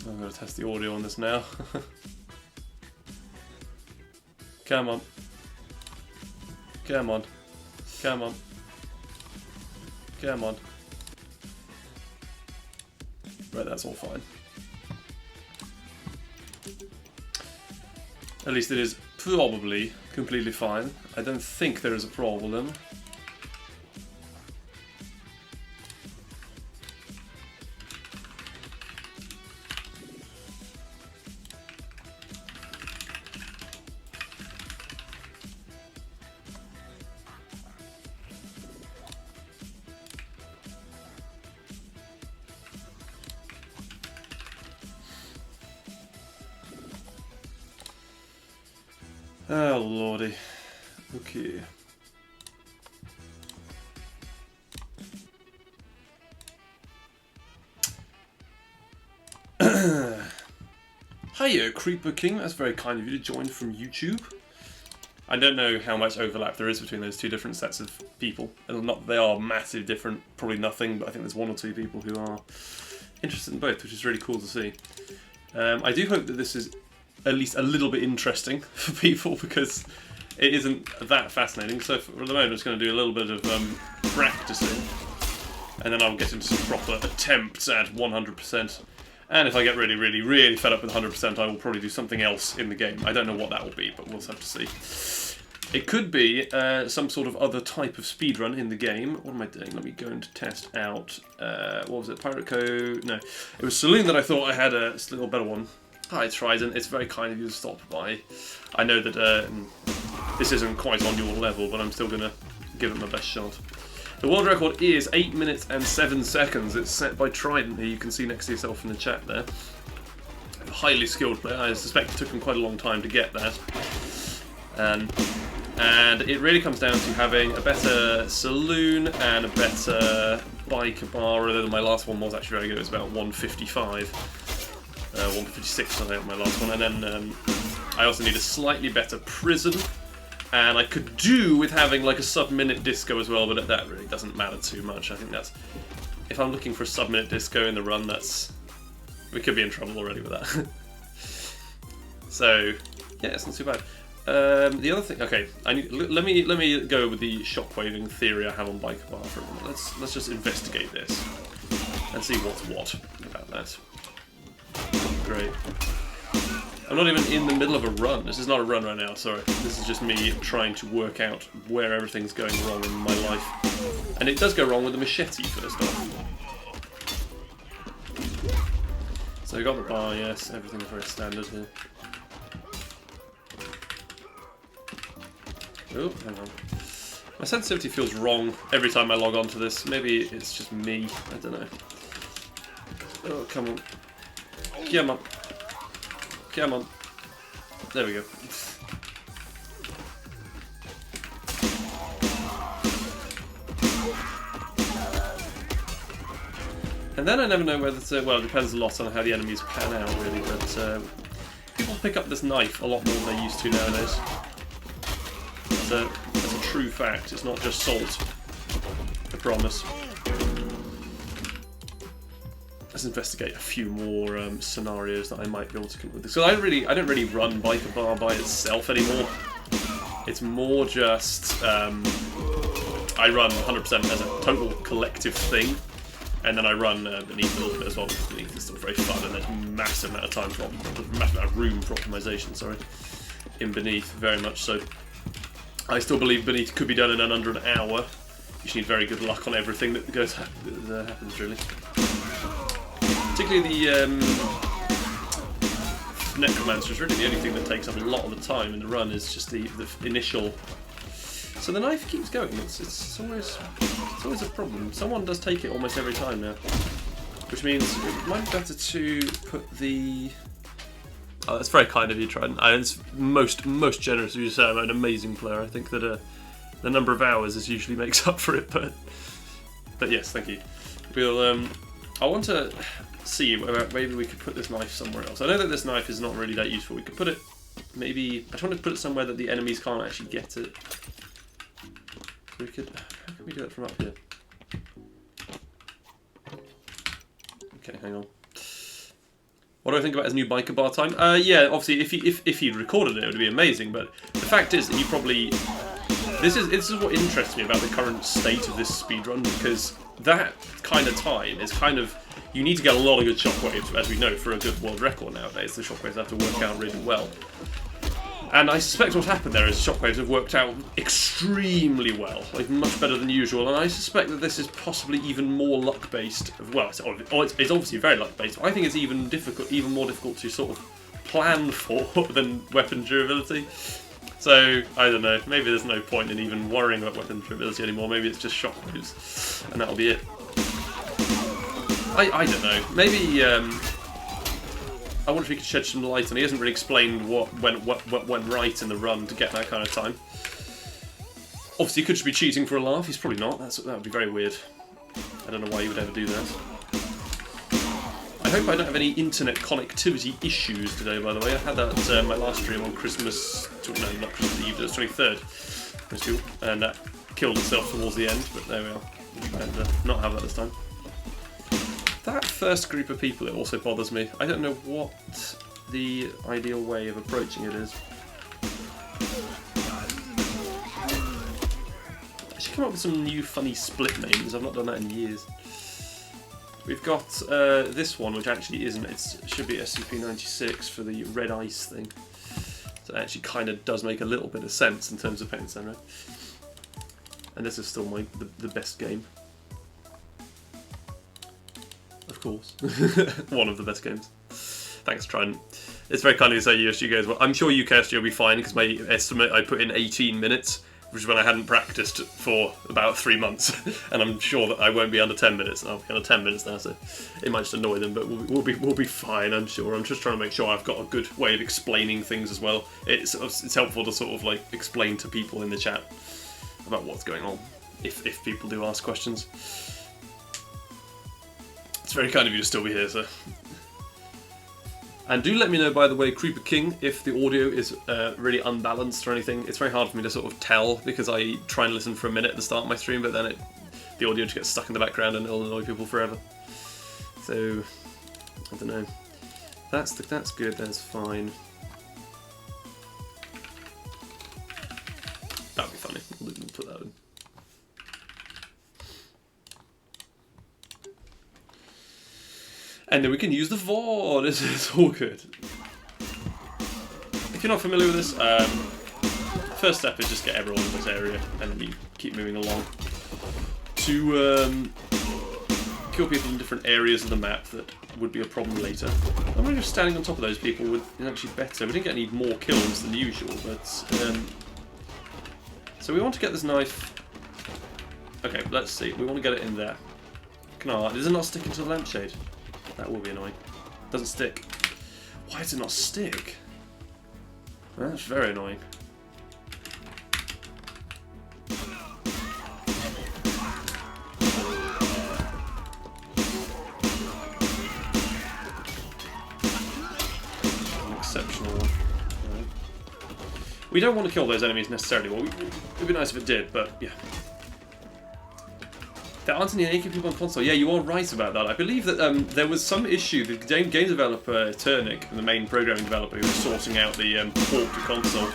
I'm going to test the audio on this now. Come on. Come on. Come on. Come on. Right, that's all fine. At least it is probably completely fine. I don't think there is a problem. Oh lordy. Okay. Hiya, Creeper King. That's very kind of you to join from YouTube. I don't know how much overlap there is between those two different sets of people. They are massive different, probably nothing, but I think there's one or two people who are interested in both, which is really cool to see. I do hope that this is at least a little bit interesting for people, because it isn't that fascinating. So for the moment I'm just going to do a little bit of practicing, and then I'll get into some proper attempts at 100%. And if I get really, really, really fed up with 100%, I will probably do something else in the game. I don't know what that will be, but we'll have to see. It could be some sort of other type of speedrun in the game. What am I doing? Let me go and test out, what was it, Pirate Co? No, it was Saloon that I thought I had a little better one. Hi Trident, it's very kind of you to stop by. I know that this isn't quite on your level, but I'm still going to give it my best shot. The world record is 8 minutes and 7 seconds. It's set by Trident here, you can see next to yourself in the chat there. A highly skilled player, I suspect it took him quite a long time to get that. And it really comes down to having a better saloon and a better biker bar, although my last one was actually very good, it was about 155. 156 I think my last one, and then I also need a slightly better prison, and I could do with having like a sub-minute disco as well, but that really doesn't matter too much. I think that's, if I'm looking for a sub-minute disco in the run, we could be in trouble already with that. So yeah, it's not too bad. The other thing, okay, let me go with the shockwaving theory I have on biker bar for a minute. Let's just investigate this and see what's what about that. Great. I'm not even in the middle of a run. This is not a run right now, sorry. This is just me trying to work out where everything's going wrong in my life. And it does go wrong with the machete first off. So we got the bar, yes, everything's very standard here. Oh, hang on. My sensitivity feels wrong every time I log on to this. Maybe it's just me, I don't know. Oh, come on. Come on. Come on. There we go. And then I never know whether to, well, it depends a lot on how the enemies pan out, really, but people pick up this knife a lot more than they used to nowadays. That's a true fact, it's not just salt. I promise. Let's investigate a few more scenarios that I might be able to come up with. So I don't really run biker bar by itself anymore. It's more just I run 100% as a total collective thing, and then I run Beneath a little bit as well, because Beneath is still very fun, and there's a massive amount of time for massive amount of room for optimization. Sorry, in Beneath, very much so. I still believe Beneath could be done in under an hour. You just need very good luck on everything that happens, really. Particularly the Necromancer is really the only thing that takes up a lot of the time in the run, is just the initial. So the knife keeps going. It's always a problem. Someone does take it almost every time now, which means it might be better to put the. Oh, that's very kind of you, Trident. It's most generous of you to say I'm an amazing player. I think that the number of hours is usually makes up for it, but yes, thank you. We'll I want to see whether maybe we could put this knife somewhere else. I know that this knife is not really that useful. We could put it maybe. I just want to put it somewhere that the enemies can't actually get it. So we could. How can we do it from up here? Okay, hang on. What do I think about his new biker bar time? Yeah, obviously, if he'd recorded it, it would be amazing. But the fact is that he probably... This is what interests me about the current state of this speedrun, because that kind of time is kind of... You need to get a lot of good shockwaves, as we know, for a good world record nowadays. The shockwaves have to work out really well. And I suspect what's happened there is shockwaves have worked out extremely well, like much better than usual, and I suspect that this is possibly even more luck-based. Well, it's obviously very luck-based, but I think it's even more difficult to sort of plan for than weapon durability. So, I don't know, maybe there's no point in even worrying about weapon durability anymore, maybe it's just shockwaves, and that'll be it. I don't know, maybe... I wonder if he could shed some light on. He hasn't really explained what went right in the run to get that kind of time. Obviously, he could just be cheating for a laugh. He's probably not. That would be very weird. I don't know why he would ever do that. I hope I don't have any internet connectivity issues today, by the way. I had that my last stream on Christmas... No, not Christmas Eve, it was 23rd. That's cool. And that killed itself towards the end, but there we are. And not have that this time. That first group of people, it also bothers me. I don't know what the ideal way of approaching it is. I should come up with some new funny split names. I've not done that in years. We've got this one, which actually isn't. It should be SCP-96 for the red ice thing. So it actually kind of does make a little bit of sense in terms of paint and sand. And this is still the best game. Of course. One of the best games. Thanks, Trident. It's very kind of you to say USG goes well. I'm sure UKSG will be fine, because my estimate I put in 18 minutes, which is when I hadn't practiced for about 3 months. And I'm sure that I won't be under 10 minutes, and I'll be under 10 minutes now, so it might just annoy them, but we'll be fine, I'm sure. I'm just trying to make sure I've got a good way of explaining things as well. It's helpful to sort of like explain to people in the chat about what's going on, if people do ask questions. It's very kind of you to still be here, sir. And do let me know, by the way, Creeper King, if the audio is really unbalanced or anything. It's very hard for me to sort of tell, because I try and listen for a minute at the start of my stream, but then the audio just gets stuck in the background and it'll annoy people forever. So, I don't know. That's good, that's fine. That'd be funny. We'll put that in. And then we can use the VOD. It's all good. If you're not familiar with this, first step is just get everyone in this area, and then you keep moving along to kill people in different areas of the map that would be a problem later. I wonder if standing on top of those people is actually better. We didn't get any more kills than usual, but so we want to get this knife. Okay, let's see. We want to get it in there. Does it not stick into the lampshade? That will be annoying. Doesn't stick. Why does it not stick? That's very annoying. An exceptional one. Right. We don't want to kill those enemies necessarily. Well, it'd be nice if it did, but yeah. There aren't any naked people on console. Yeah, you are right about that. I believe that there was some issue. The game developer, Turnic, the main programming developer who was sorting out the port to console,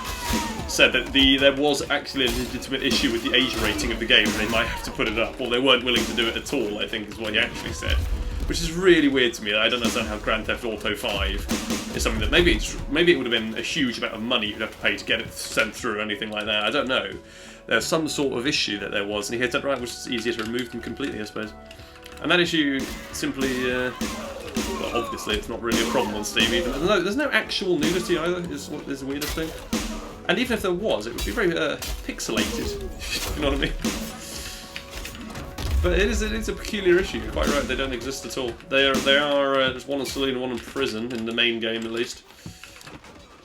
said that there was actually a legitimate issue with the age rating of the game, and they might have to put it up, or they weren't willing to do it at all, I think is what he actually said. Which is really weird to me. I don't understand how Grand Theft Auto 5 is something that maybe it would have been a huge amount of money you'd have to pay to get it sent through or anything like that. I don't know. There's some sort of issue that there was, and he hit it right, which is easier to remove them completely, I suppose. And that issue simply, well, obviously it's not really a problem on Steam either. There's no actual nudity either, is what is the weirdest thing. And even if there was, it would be very pixelated, you know what I mean? But it is a peculiar issue, you're quite right, they don't exist at all. There's one in Celine and one in prison, in the main game at least.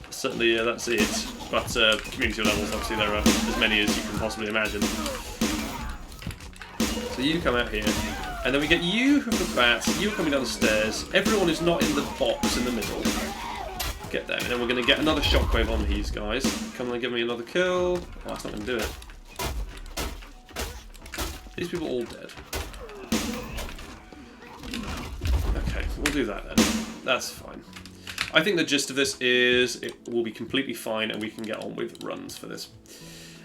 Certainly, that's it. But community levels, obviously, there are as many as you can possibly imagine. So you come out here, and then we get you with the bats, you coming down the stairs, everyone who's not in the box in the middle. Get there, and then we're going to get another shockwave on these guys. Come and give me another kill. Oh, that's not going to do it. These people are all dead. Okay. we'll do that then. That's fine. I think the gist of this is it will be completely fine and we can get on with runs for this.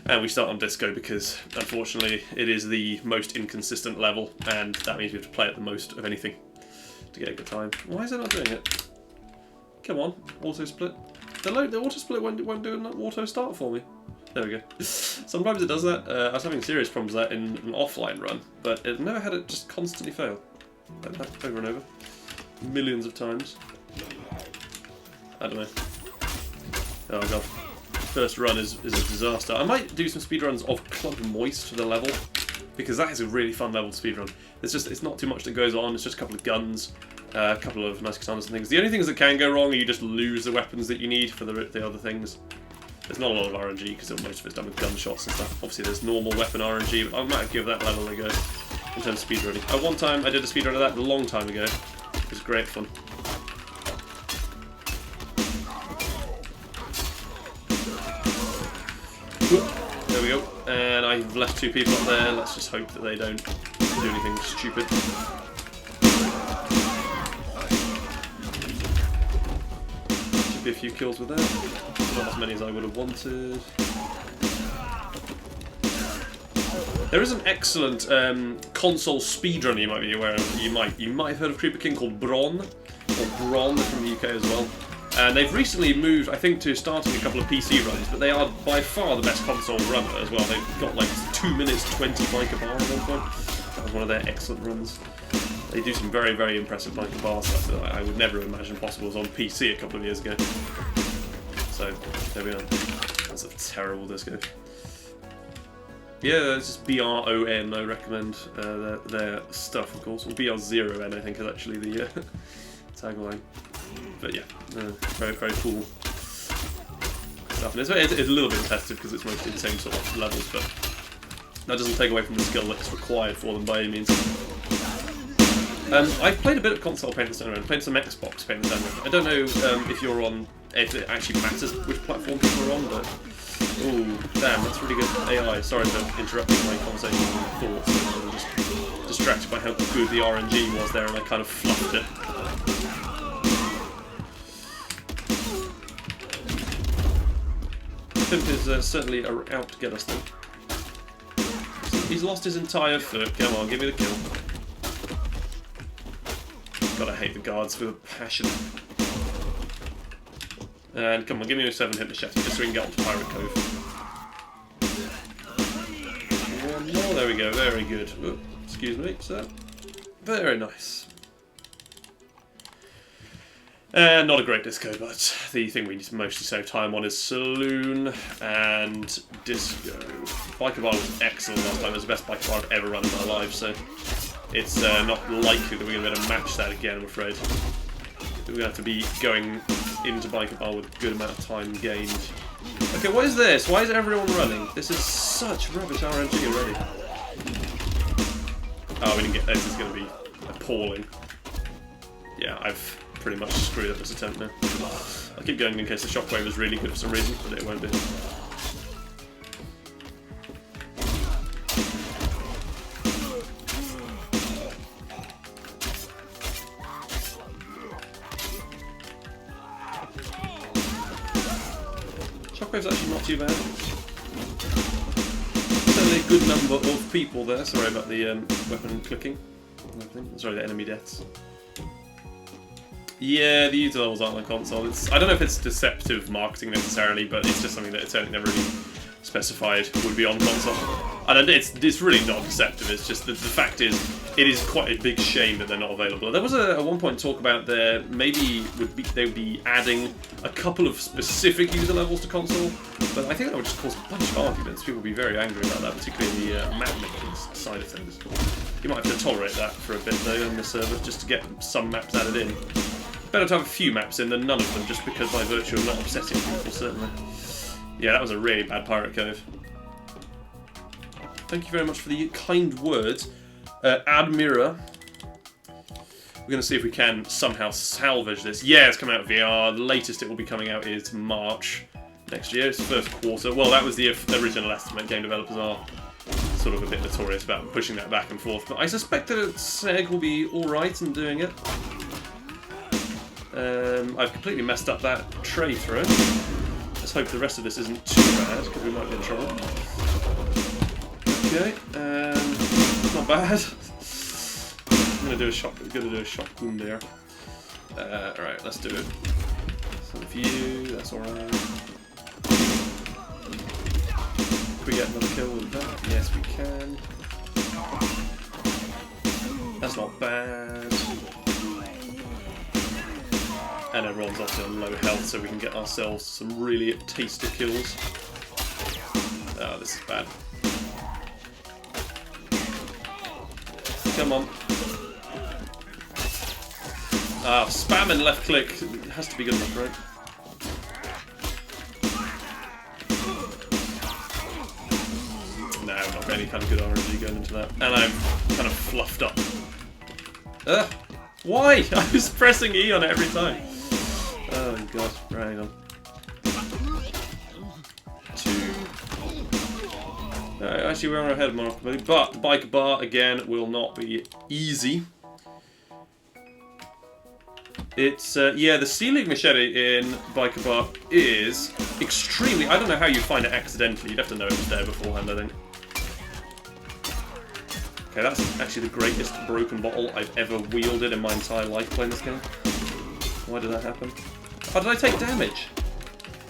And we start on Disco because, unfortunately, it is the most inconsistent level, and that means we have to play it the most of anything to get a good time. Why is it not doing it? Come on, auto split. The auto split won't do an auto start for me. There we go. Sometimes it does that. I was having serious problems with that in an offline run, but it never had it just constantly fail. Like that, over and over. Millions of times. I don't know. Oh god. First run is a disaster. I might do some speedruns of Club Moist for the level, because that is a really fun level to speedrun. It's not too much that goes on, it's just a couple of guns, a couple of nice katanas and things. The only things that can go wrong are you just lose the weapons that you need for the other things. There's not a lot of RNG because most of it's done with gunshots and stuff. Obviously there's normal weapon RNG, but I might give that level a go in terms of speedrunning. One time I did a speedrun of that a long time ago. It was great fun. There we go, and I've left 2 people up there. Let's just hope that they don't do anything stupid. Should be a few kills with that. Not as many as I would have wanted. There is an excellent console speedrun you might be aware of. You might have heard of Creeper King called Bron, or Bron from the UK as well. And they've recently moved, I think, to starting a couple of PC runs, but they are by far the best console runner as well. They've got like 2 minutes 20 biker bar at one point. That was one of their excellent runs. They do some very, very impressive biker bar stuff that I would never have imagined possible was on PC a couple of years ago. So, there we are. That's a terrible disco. Yeah, it's just BRON, I recommend their stuff, of course. Or BR0N, I think, is actually the tagline. But yeah, very, very cool stuff. And it's a little bit repetitive because it's mostly the same sort of levels, but that doesn't take away from the skill that's required for them by any means. I've played a bit of console Painless Tournament, played some Xbox Painless Tournament. I don't know if it actually matters which platform people are on, but oh damn, that's really good AI. Sorry for interrupting my conversation and thoughts. I'm just distracted by how good the RNG was there, and I kind of fluffed it. Pimp is certainly out to get us though. He's lost his entire foot. Come on, give me the kill. God, I hate the guards with a passion. And come on, give me a 7-hit machete just so we can get onto Pirate Cove. One more, there we go, very good. Oh, excuse me, sir. Very nice. Not a great disco, but the thing we need to mostly save time on is Saloon and Disco. Biker Bar was excellent last time. It was the best Biker Bar I've ever run in my life, so it's not likely that we're going to be able to match that again, I'm afraid. We're going to have to be going into Biker Bar with a good amount of time gained. Okay, what is this? Why is everyone running? This is such rubbish RNG already. Oh, we didn't get this. This is going to be appalling. Yeah, I've pretty much screwed up this attempt now. I'll keep going in case the shockwave is really good for some reason, but it won't be. Shockwave's actually not too bad. Certainly a good number of people there. Sorry about the weapon clicking. Sorry, the enemy deaths. Yeah, the user levels aren't on console. I don't know if it's deceptive marketing necessarily, but it's just something that it's certainly never really specified would be on console. And it's really not deceptive. It's just that the fact is, it is quite a big shame that they're not available. There was at one point talk about they would be adding a couple of specific user levels to console, but I think that would just cause a bunch of arguments. People would be very angry about that, particularly the map making side of things. You might have to tolerate that for a bit though on the server, just to get some maps added in. Better to have a few maps in than none of them, just because by virtue of not upsetting people, certainly. Yeah, that was a really bad Pirate Cove. Thank you very much for the kind words, Admira. We're going to see if we can somehow salvage this. Yeah, it's coming out VR. The latest it will be coming out is March next year. It's first quarter. Well, that was the original estimate. Game developers are sort of a bit notorious about pushing that back and forth, but I suspect that SEG will be alright in doing it. I've completely messed up that tray throw. Let's hope the rest of this isn't too bad, because we might be in trouble. Okay, not bad. I'm gonna do a shock wound there. Alright, let's do it. Some of you, that's alright. Can we get another kill with that? Yes, we can. That's not bad. And everyone's also on low health, so we can get ourselves some really tasty kills. Oh, this is bad. Come on. Ah, spam and left click has to be good enough, right? No, not got any kind of good RNG going into that. And I'm kind of fluffed up. Ugh! Why? I was pressing E on it every time. Oh god, right, hang on. 2. Actually, we're on our head mark, but the bike bar again will not be easy. It's yeah, the ceiling machete in Biker Bar is extremely. I don't know how you find it accidentally. You'd have to know it was there beforehand, I think. Okay, that's actually the greatest broken bottle I've ever wielded in my entire life playing this game. Why did that happen? Oh, did I take damage?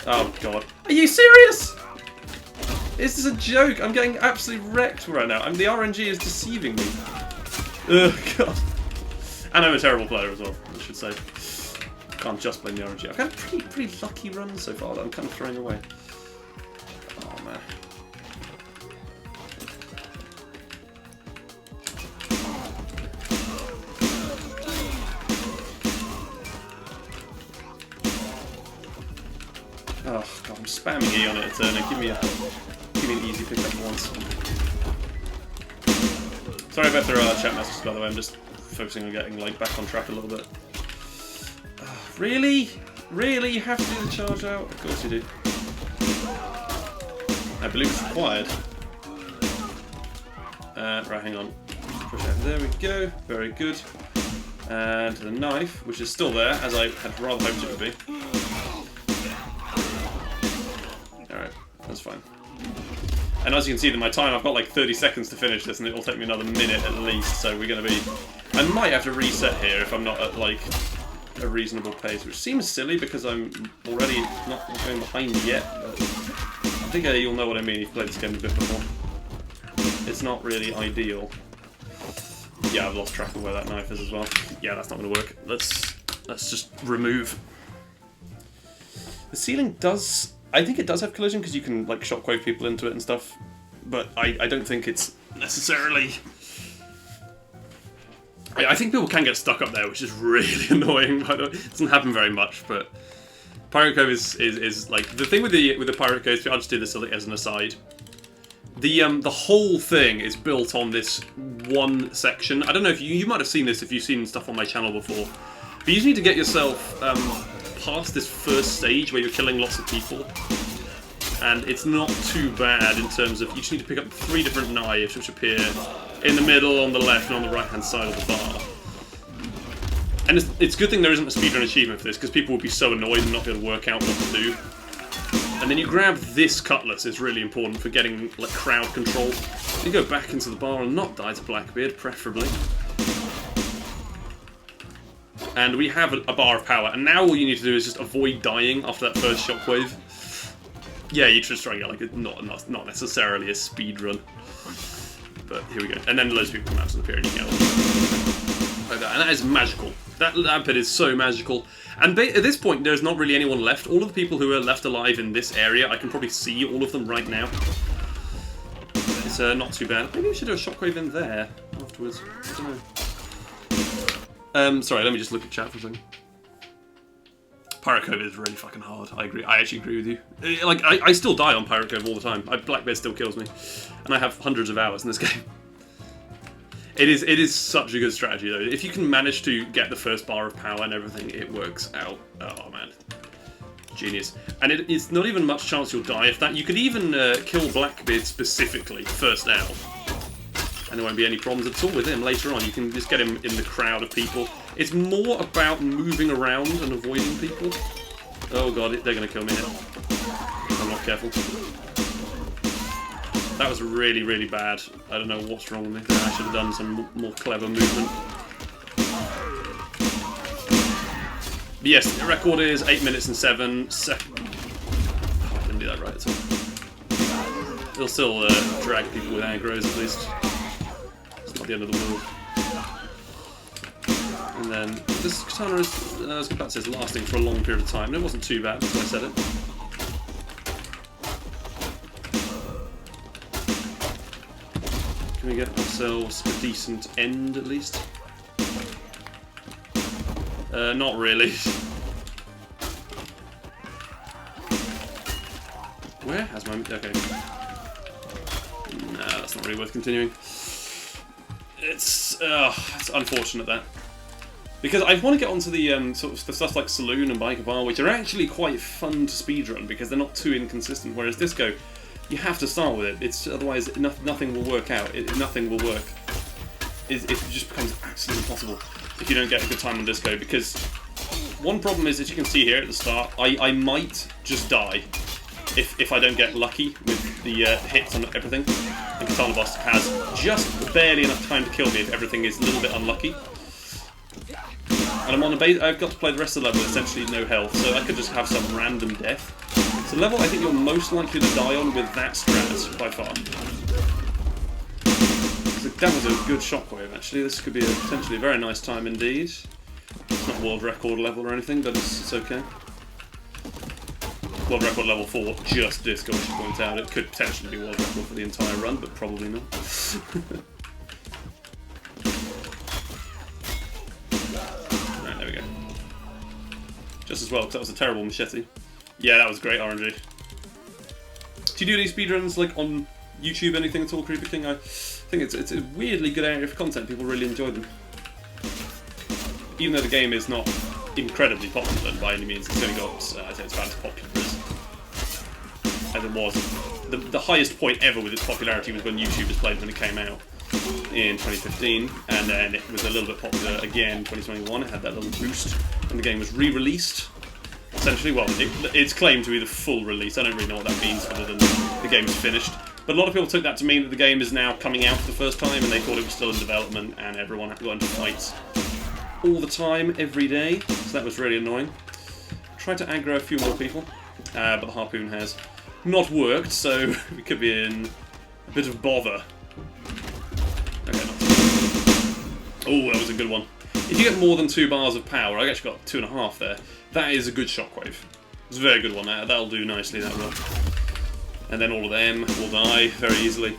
Oh god. Are you serious? Is this a joke? I'm getting absolutely wrecked right now. The RNG is deceiving me. Oh god. And I'm a terrible player as well, I should say. Can't just blame the RNG. I've had a pretty lucky run so far that I'm kind of throwing away. Oh man. Oh god, I'm spamming E on it, Eterna. Give me an easy pickup once. Sorry about the chat messages, by the way. I'm just focusing on getting like back on track a little bit. Really? Really? You have to do the charge out? Of course you do. I believe it's required. Right, hang on. Push out. There we go. Very good. And the knife, which is still there, as I had rather hoped it would be. Alright, that's fine. And as you can see, in my time, I've got like 30 seconds to finish this, and it will take me another minute at least, so we're going to be... I might have to reset here if I'm not at like a reasonable pace, which seems silly because I'm already not going behind yet, but I think you'll know what I mean. You've played this game a bit before. It's not really ideal. Yeah, I've lost track of where that knife is as well. Yeah, that's not going to work. Let's just remove. The ceiling does... I think it does have collision because you can like shockwave people into it and stuff, but I don't think it's necessarily... I think people can get stuck up there, which is really annoying. It doesn't happen very much, but Pirate Cove is like the thing with the Pirate Cove. I'll just do this as an aside. The whole thing is built on this one section. I don't know if you might have seen this if you've seen stuff on my channel before, but you just need to get yourself past this first stage where you're killing lots of people, and it's not too bad in terms of you just need to pick up 3 different knives which appear in the middle, on the left, and on the right-hand side of the bar. And it's a good thing there isn't a speedrun achievement for this, because people would be so annoyed and not be able to work out what to do. And then you grab this cutlass, is really important for getting like crowd control. You go back into the bar and not die to Blackbeard, preferably. And we have a bar of power, and now all you need to do is just avoid dying after that first shockwave. Yeah, you just try and get like a, not necessarily a speedrun. But here we go. And then loads of people come out to the pier and you get like that. And that is magical. That bit is so magical. And at this point, there's not really anyone left. All of the people who are left alive in this area, I can probably see all of them right now. It's not too bad. Maybe we should do a shockwave in there afterwards. I don't know. Sorry, let me just look at chat for a second. Pirate Cove is really fucking hard. I agree. I actually agree with you. Like, I still die on Pirate Cove all the time. Blackbeard still kills me. And I have hundreds of hours in this game. It is such a good strategy, though. If you can manage to get the first bar of power and everything, it works out. Oh, man. Genius. And it's not even much chance you'll die if that. You could even kill Blackbeard specifically first out. And there won't be any problems at all with him later on. You can just get him in the crowd of people. It's more about moving around and avoiding people. Oh god, they're going to kill me here. If I'm not careful. That was really, really bad. I don't know what's wrong with me. I should have done some more clever movement. But yes, the record is 8 minutes and 7 seconds. Oh, I didn't do that right at all. It'll still drag people with aggros at least. It's not the end of the world. And then this katana is, as Combat says, lasting for a long period of time. And it wasn't too bad until I said it. Can we get ourselves a decent end at least? Not really. Where has my... okay. Nah, that's not really worth continuing. It's unfortunate that. Because I want to get onto the sort of the stuff like Saloon and Biker Bar, which are actually quite fun to speedrun because they're not too inconsistent, whereas Disco, you have to start with it. It's otherwise nothing will work out. Nothing will work. It just becomes absolutely impossible if you don't get a good time on Disco. Because one problem is, as you can see here at the start, I might just die if I don't get lucky with the hits on everything. The Katana boss has just barely enough time to kill me if everything is a little bit unlucky. And I'm on a base. I've got to play the rest of the level with essentially no health, so I could just have some random death. It's a level I think you're most likely to die on with that strat, by far. So that was a good shockwave, actually. This could be potentially a very nice time indeed. It's not world record level or anything, but it's okay. World record level 4, just Disco, I should point out. It could potentially be world record for the entire run, but probably not. Right, there we go. Just as well, because that was a terrible machete. Yeah, that was great RNG. Do you do any speedruns like on YouTube, anything at all, Creeper King? I think it's a weirdly good area for content. People really enjoy them. Even though the game is not incredibly popular by any means, it's only got, I'd say it's about as popular as it was. The highest point ever with its popularity was when YouTubers played it when it came out in 2015, and then it was a little bit popular again in 2021. It had that little boost when the game was re-released. Essentially, well, it's claimed to be the full release. I don't really know what that means other than the game is finished. But a lot of people took that to mean that the game is now coming out for the first time, and they thought it was still in development, and everyone had to go into fights all the time, every day. So that was really annoying. Tried to aggro a few more people, but the harpoon has not worked, so we could be in a bit of bother. Okay, not oh, that was a good one. If you get more than 2 bars of power, I actually got 2.5 there. That is a good shockwave. It's a very good one. That'll do nicely, that will. And then all of them will die very easily.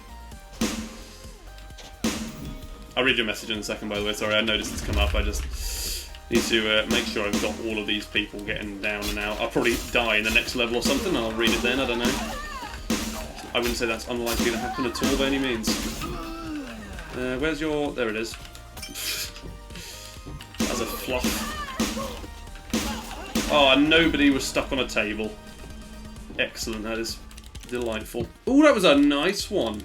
I'll read your message in a second, by the way. Sorry, I noticed it's come up. I just need to make sure I've got all of these people getting down and out. I'll probably die in the next level or something, and I'll read it then. I don't know. I wouldn't say that's unlikely to happen at all by any means. Where's your... there it is. That's a fluff. Oh, and nobody was stuck on a table. Excellent, that is delightful. Oh, that was a nice one.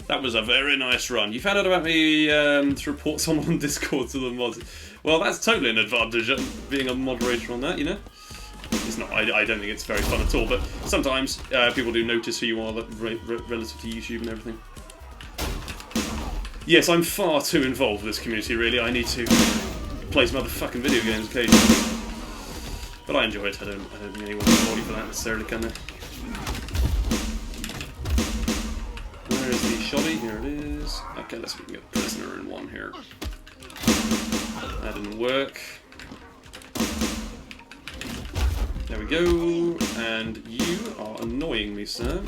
That was a very nice run. You found out about me to report someone on Discord to the mods. Well, that's totally an advantage, being a moderator on that, you know? It's not. I don't think it's very fun at all, but sometimes people do notice who you are relative to YouTube and everything. Yes, I'm far too involved with this community, really. I need to play some other fucking video games occasionally. But I enjoy it. I don't think anyone can hold you for that necessarily, can they? Where is the shoddy? Here it is. Okay, let's see if we can get prisoner in one here. That didn't work. There we go. And you are annoying me, sir.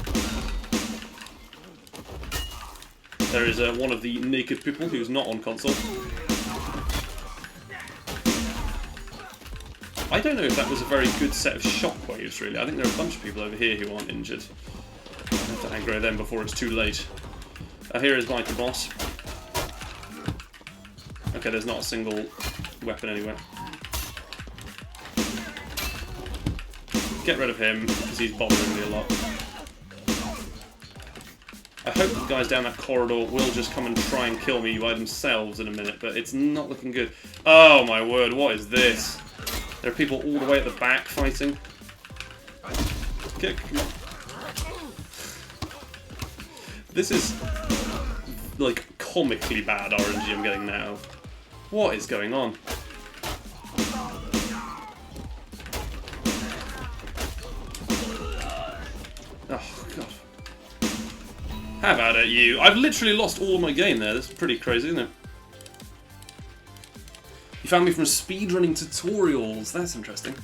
There is one of the naked people who's not on console. I don't know if that was a very good set of shockwaves, really. I think there are a bunch of people over here who aren't injured. I have to aggro them before it's too late. Here is Biker Boss. Okay, there's not a single weapon anywhere. Get rid of him, because he's bothering me a lot. I hope the guys down that corridor will just come and try and kill me by themselves in a minute, but it's not looking good. Oh my word, what is this? There are people all the way at the back fighting. Okay, come on. This is, like, comically bad RNG I'm getting now. What is going on? Oh, God. How about it, you? I've literally lost all of my game there. That's pretty crazy, isn't it? You found me from speedrunning tutorials. That's interesting.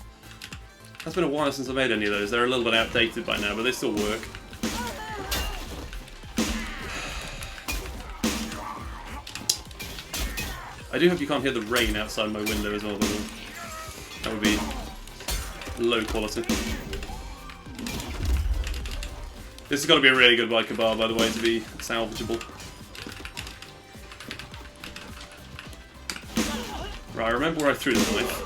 It's been a while since I made any of those. They're a little bit outdated by now, but they still work. I do hope you can't hear the rain outside my window as well. That would be low quality. This has got to be a really good biker bar, by the way, to be salvageable. Right, I remember where I threw the knife.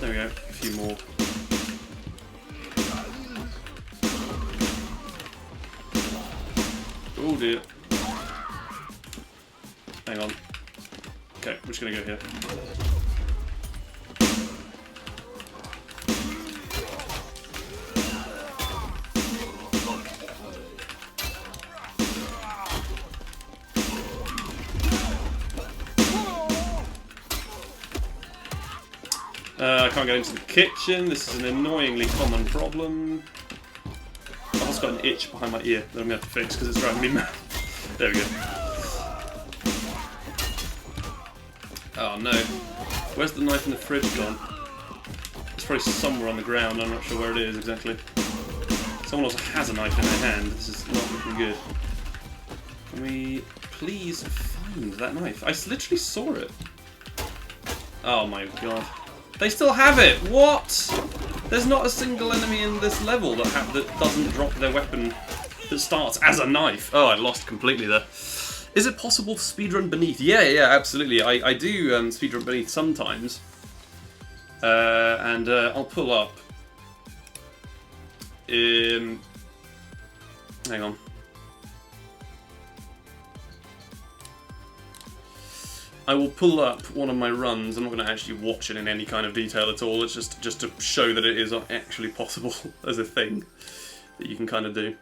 There we go, a few more. Oh dear. Hang on. Okay, we're just gonna go here. I can't get into the kitchen. This is an annoyingly common problem. I've also got an itch behind my ear that I'm going to have to fix because it's driving me mad. There we go. Oh no. Where's the knife in the fridge gone? It's probably somewhere on the ground. I'm not sure where it is exactly. Someone also has a knife in their hand. This is not looking good. Can we please find that knife? I literally saw it. Oh my god. They still have it! What? There's not a single enemy in this level that doesn't drop their weapon that starts as a knife. Oh, I lost completely there. Is it possible to speedrun Beneath? Yeah, absolutely. I do speedrun Beneath sometimes. And I'll pull up. Hang on. I will pull up one of my runs. I'm not going to actually watch it in any kind of detail at all. It's just to show that it is actually possible as a thing that you can kind of do.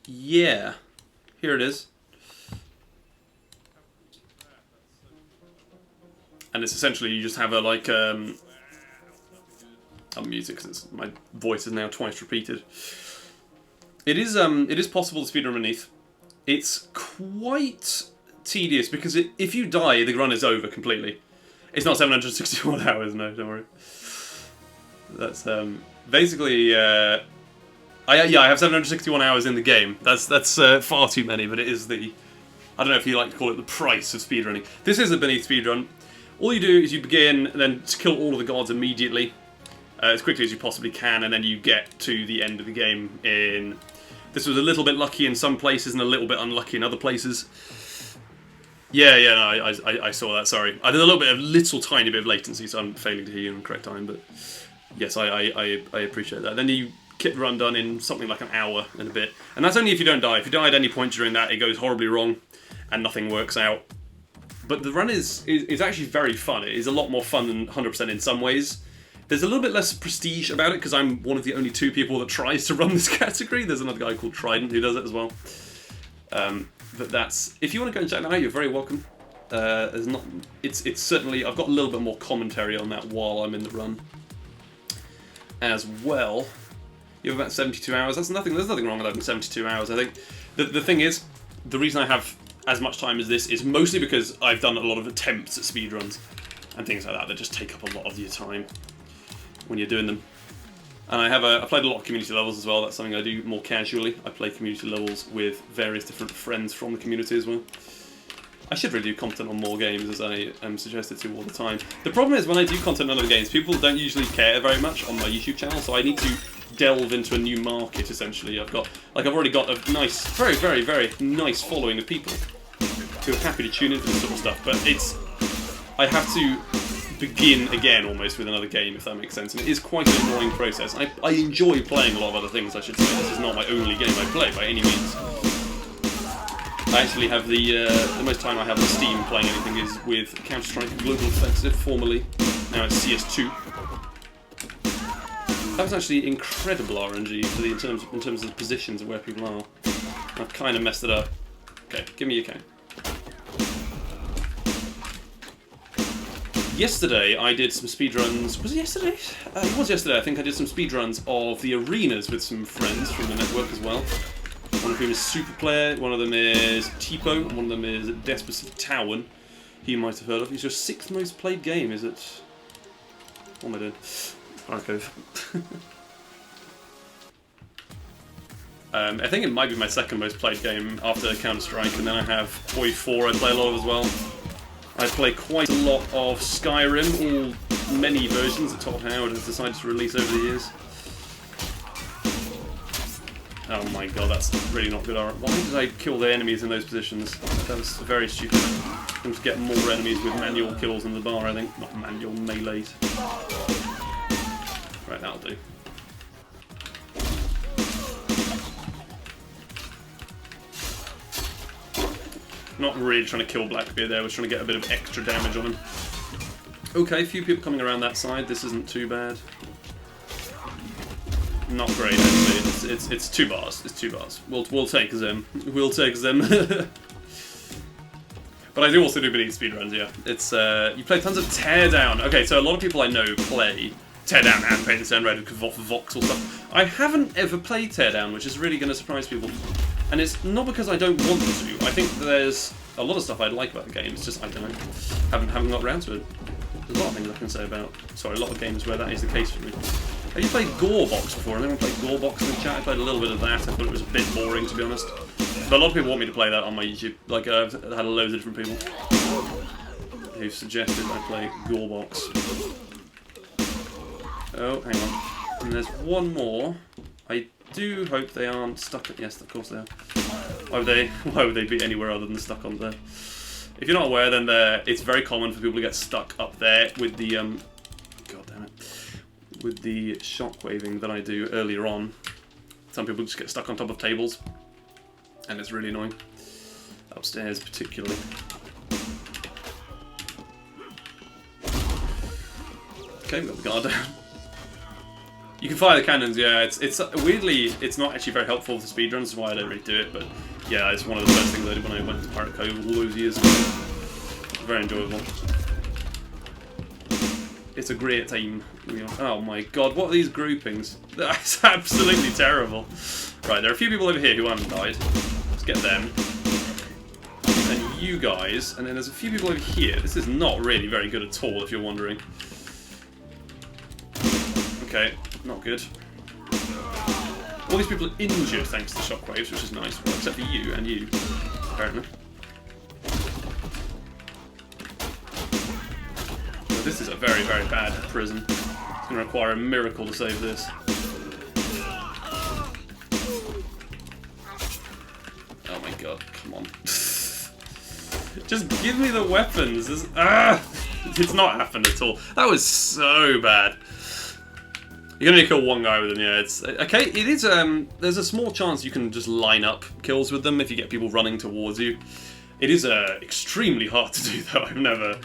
Yeah. Here it is. And it's essentially you just have a like I'm music because my voice is now twice repeated. It is possible to speedrun Beneath. It's quite tedious because if you die, the run is over completely. It's not 761 hours, no, don't worry. That's basically I have 761 hours in the game. That's far too many, but it is the I don't know if you like to call it the price of speedrunning. This is a Beneath speedrun. All you do is you begin and then kill all of the gods immediately, as quickly as you possibly can, and then you get to the end of the game in. This was a little bit lucky in some places and a little bit unlucky in other places. Yeah, no, I saw that, sorry. I did a little tiny bit of latency, so I'm failing to hear you in the correct time, but yes, I appreciate that. Then you get the run done in something like an hour and a bit. And that's only if you don't die. If you die at any point during that, it goes horribly wrong and nothing works out. But the run is actually very fun. It is a lot more fun than 100% in some ways. There's a little bit less prestige about it because I'm one of the only 2 people that tries to run this category. There's another guy called Trident who does it as well. But that's if you want to go and check that out, you're very welcome. There's not. It's certainly I've got a little bit more commentary on that while I'm in the run as well. You have about 72 hours. There's nothing wrong with having 72 hours. I think the thing is the reason I have as much time as this is mostly because I've done a lot of attempts at speedruns and things like that just take up a lot of your time when you're doing them. And I played a lot of community levels as well. That's something I do more casually. I play community levels with various different friends from the community as well. I should really do content on more games, as I am suggested to all the time. The problem is when I do content on other games, people don't usually care very much on my YouTube channel, so I need to delve into a new market, essentially. I've already got a nice, very, very, very nice following of people who are happy to tune into this sort of stuff, but I have to begin again almost with another game, if that makes sense, and it is quite an annoying process. I enjoy playing a lot of other things, I should say. This is not my only game I play by any means. I actually have the most time I have on Steam playing anything is with Counter-Strike Global Offensive, formerly, now it's CS2. That was actually incredible RNG for in terms of the positions of where people are. I've kind of messed it up. Okay, give me your cane. Yesterday I did some speedruns. Was it yesterday? It was yesterday. I think I did some speedruns of the arenas with some friends from the network as well. One of whom is Superplayer, one of them is Tipo, and one of them is Despocy Towen. You might have heard of. It's your 6th most played game, is it? What am I doing? Archive. I think it might be my 2nd most played game after Counter-Strike, and then I have Oi 4 I play a lot of as well. I play quite a lot of Skyrim, many versions that Todd Howard has decided to release over the years. Oh my god, that's really not good. Why did I kill the enemies in those positions? That was very stupid. I'm just getting more enemies with manual kills in the bar, I think. Not manual, melees. Right, that'll do. Not really trying to kill Blackbeard there, I was trying to get a bit of extra damage on him. Okay, a few people coming around that side, this isn't too bad. Not great, actually. It's 2 bars. It's 2 bars. We'll take them. We'll take them. But I do also do mini speedruns. Yeah. It's you play tons of Teardown. Okay, so a lot of people I know play Teardown and Paint and Red voxel stuff. I haven't ever played Teardown, which is really going to surprise people. And it's not because I don't want to. I think there's a lot of stuff I'd like about the game. It's just I don't know. Haven't got around to it. There's a lot of things I can say about. Sorry, a lot of games where that is the case for me. Have you played Gorebox before? Anyone played Gorebox in the chat? I played a little bit of that. I thought it was a bit boring, to be honest. But a lot of people want me to play that on my YouTube. Like, I've had loads of different people who've suggested I play Gorebox. Oh, hang on. And there's one more. I do hope they aren't stuck at... Yes, of course they are. Why would they be anywhere other than stuck on there? If you're not aware, then it's very common for people to get stuck up there with the... God damn it. With the shockwaving that I do earlier on. Some people just get stuck on top of tables, and it's really annoying. Upstairs, particularly. Okay, we've got the guard down. You can fire the cannons, yeah. It's weirdly, it's not actually very helpful for speedruns, that's why I don't really do it. But yeah, it's one of the first things I did when I went to Pirate Cove all those years ago. Very enjoyable. It's a great time. Oh my god, what are these groupings? That's absolutely terrible. Right, there are a few people over here who haven't died. Let's get them. And you guys. And then there's a few people over here. This is not really very good at all, if you're wondering. Okay, not good. All these people are injured thanks to the shockwaves, which is nice. Well, except for you and you, apparently. This is a very, very bad prison. It's going to require a miracle to save this. Oh my god, come on. Just give me the weapons. It's not happened at all. That was so bad. You're going to kill one guy with them, yeah. It's okay, it is, there's a small chance you can just line up kills with them if you get people running towards you. It is extremely hard to do, though. I've never...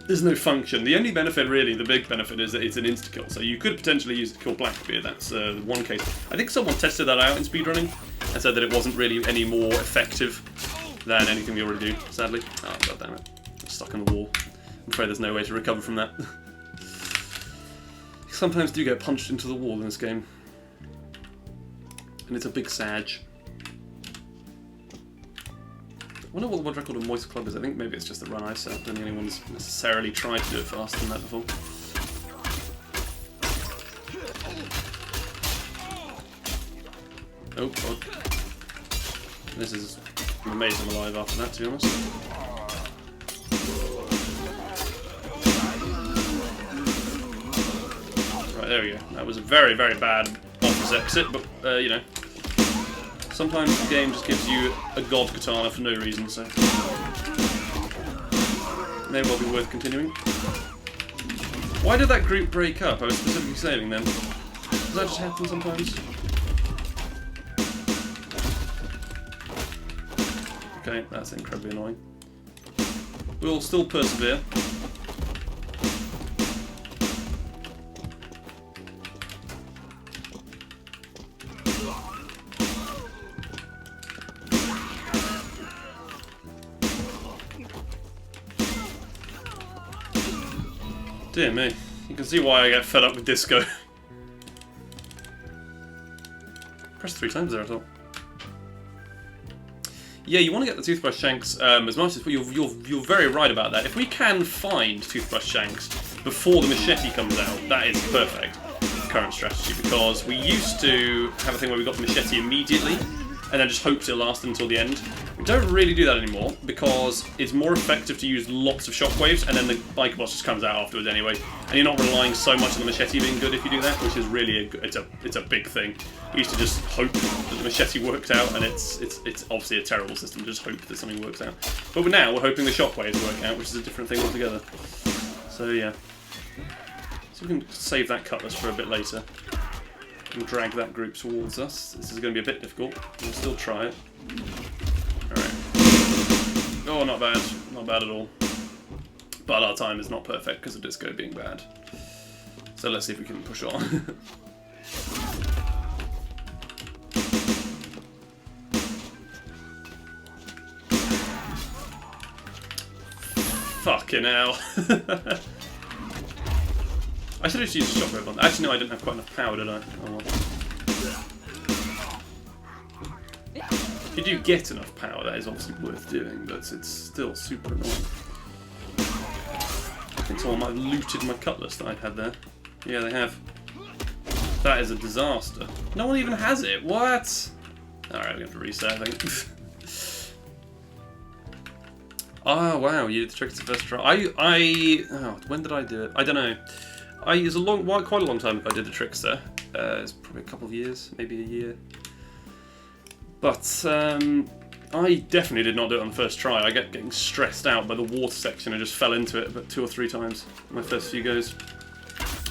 There's no function. The only benefit, really, the big benefit, is that it's an insta-kill. So you could potentially use it to kill Blackbeard. That's one case. I think someone tested that out in speedrunning and said that it wasn't really any more effective than anything we already do, sadly. Oh, god damn it. I'm stuck on the wall. I'm afraid there's no way to recover from that. You sometimes do get punched into the wall in this game. And it's a big sag. I wonder what the world record of Moist Club is. I think maybe it's just a run I set. I don't think anyone's necessarily tried to do it faster than that before. Oh god. This is I'm amazed I'm alive after that, to be honest. Right, there we go. That was a very, very bad office exit, but, you know, sometimes the game just gives you a god katana for no reason, so may well be worth continuing. Why did that group break up? I was specifically saving them. Does that just happen sometimes? Okay, that's incredibly annoying. We'll still persevere. Dear me, you can see why I get fed up with disco. Press 3 times there, I thought. Yeah, you want to get the toothbrush shanks as much as you're very right about that. If we can find toothbrush shanks before the machete comes out, that is perfect current strategy, because we used to have a thing where we got the machete immediately and then just hoped it'll last until the end. We don't really do that anymore because it's more effective to use lots of shockwaves and then the biker boss just comes out afterwards anyway. And you're not relying so much on the machete being good if you do that, which is really it's a big thing. We used to just hope that the machete worked out, and it's obviously a terrible system to just hope that something works out. But now we're hoping the shockwaves work out, which is a different thing altogether. So yeah. So we can save that cutlass for a bit later. We'll drag that group towards us. This is going to be a bit difficult. We'll still try it. Alright. Oh, not bad. Not bad at all. But our time is not perfect because of disco being bad. So let's see if we can push on. Fucking hell. I should have used a shockwave on that. Actually, no, I didn't have quite enough power, did I? Oh, well. If you do get enough power, that is obviously worth doing, but it's still super annoying. I think someone might have looted my cutlass that I had there. Yeah, they have. That is a disaster. No one even has it. What? Alright, we have to reset, I think. Oh, wow, you did the trick to the first try. Oh, when did I do it? I don't know. It was quite a long time ago I did the trickster. It's probably a couple of years, maybe a year. But I definitely did not do it on the first try. I kept getting stressed out by the water section and just fell into it about 2 or 3 times in my first few goes.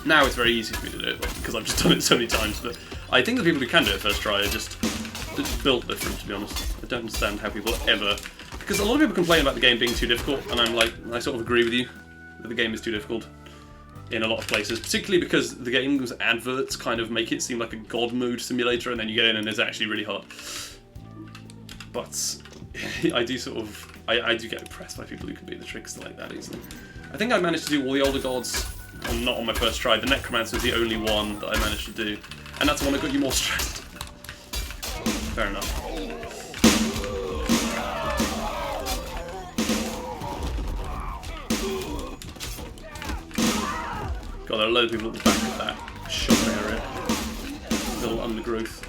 Now it's very easy for me to do it because I've just done it so many times. But I think the people who can do it first try are just built different, to be honest. I don't understand how people ever... Because a lot of people complain about the game being too difficult, and I'm like, I sort of agree with you that the game is too difficult in a lot of places, particularly because the game's adverts kind of make it seem like a god mode simulator, and then you get in and it's actually really hard. But I do get impressed by people who can beat the tricks like that easily. I think I managed to do all the older gods, not on my first try. The Necromancer was the only one that I managed to do, and that's the one that got you more stressed. Fair enough. God, there are a load of people at the back of that shop area. Little undergrowth.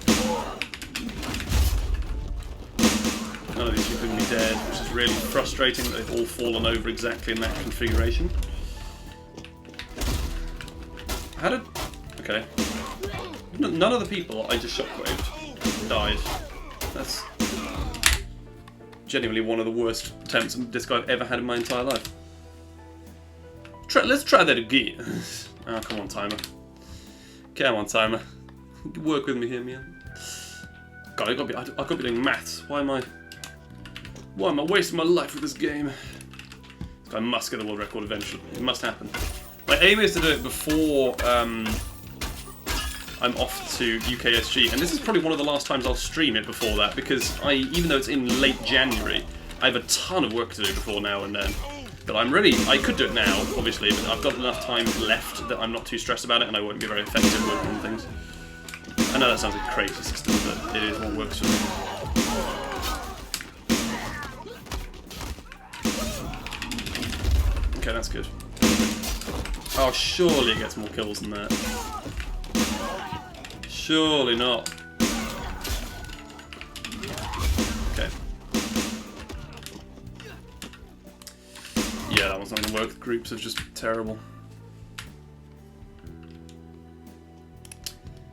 None of these people can be dead, which is really frustrating that they've all fallen over exactly in that configuration. How did... Okay. None of the people I just shockwaved died. That's genuinely one of the worst attempts at disco I've ever had in my entire life. Let's try that again. Oh, come on, timer. Come on, timer. Work with me here, man. God, I've got to be doing maths. Why am I wasting my life with this game? I must get the world record eventually. It must happen. My aim is to do it before I'm off to UKSG, and this is probably one of the last times I'll stream it before that, because even though it's in late January, I have a ton of work to do before now and then. But I could do it now, obviously, but I've got enough time left that I'm not too stressed about it, and I won't be very effective working on things. I know that sounds like a crazy system, but it is what works for me. Okay, that's good. Oh, surely it gets more kills than that. Surely not. Okay. that one's not going to work. The groups are just terrible.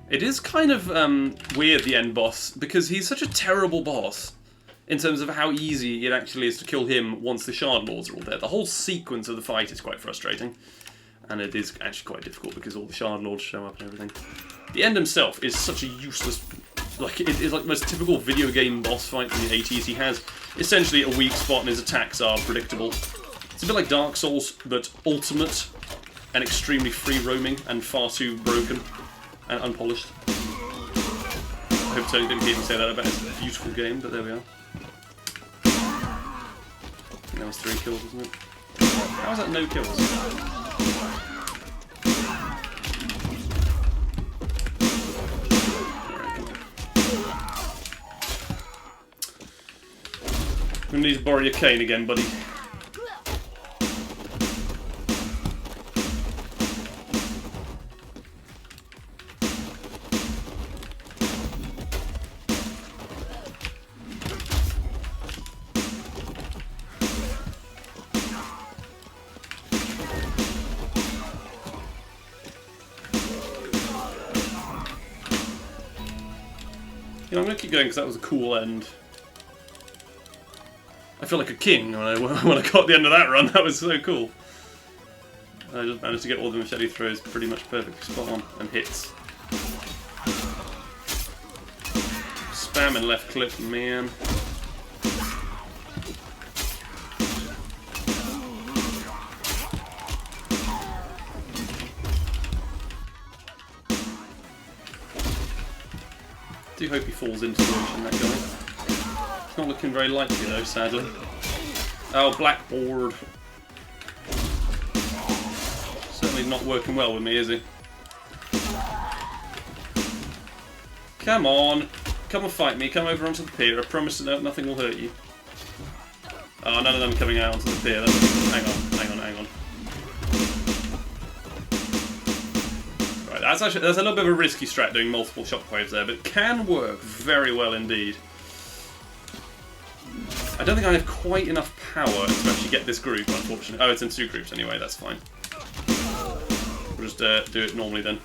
It is kind of weird, the end boss, because he's such a terrible boss in terms of how easy it actually is to kill him once the Shard Lords are all dead. The whole sequence of the fight is quite frustrating, and it is actually quite difficult because all the Shard Lords show up and everything. The end himself is such a useless... Like, it is like the most typical video game boss fight from the 80s. He has essentially a weak spot and his attacks are predictable. It's a bit like Dark Souls, but ultimate and extremely free-roaming and far too broken and unpolished. I hope Tony didn't even say that about his beautiful game, but there we are. I think that was 3 kills, wasn't it? How was that no kills? We need to borrow your cane again, buddy. You know, I'm going to keep going because that was a cool end. I feel like a king when I got the end of that run. That was so cool. I just managed to get all the machete throws pretty much perfectly spot on and hits. Spam and left click, man. I do hope he falls into the ocean, that guy. It's not looking very likely though, sadly. Oh, Blackboard. Certainly not working well with me, is he? Come on. Come and fight me. Come over onto the pier. I promise that nothing will hurt you. Oh, none of them are coming out onto the pier. Hang on. Right, that's a little bit of a risky strat doing multiple shockwaves there, but it can work very well indeed. I don't think I have quite enough power to actually get this group, unfortunately. Oh, it's in 2 groups anyway, that's fine. We'll just do it normally then.